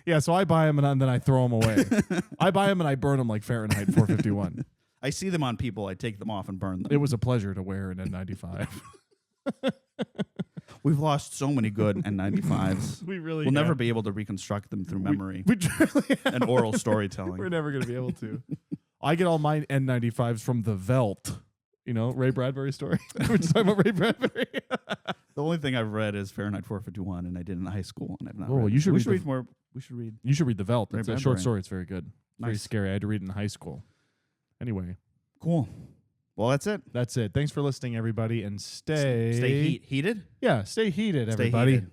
Yeah, so I buy them and then I throw them away. I buy them and I burn them like Fahrenheit 451. I see them on people. I take them off and burn them. It was a pleasure to wear an N95. We've lost so many good N95s. We really We'll never have. be able to reconstruct them through memory We truly have. and oral storytelling. We're never going to be able to. I get all my N95s from the Velt. You know, Ray Bradbury story. We're just talking about Ray Bradbury. The only thing I've read is Fahrenheit 451, and I did in high school, and I've not. Oh, read you it. should We read should the- read more. We should read. You should read the Velt. Ray It's a short Bradbury. story. It's very good. Very Nice. scary. I had to read it in high school. Anyway, Cool. Well, that's it. that's it. Thanks for listening, everybody, and stay Heated. Yeah, stay heated, Stay everybody. heated.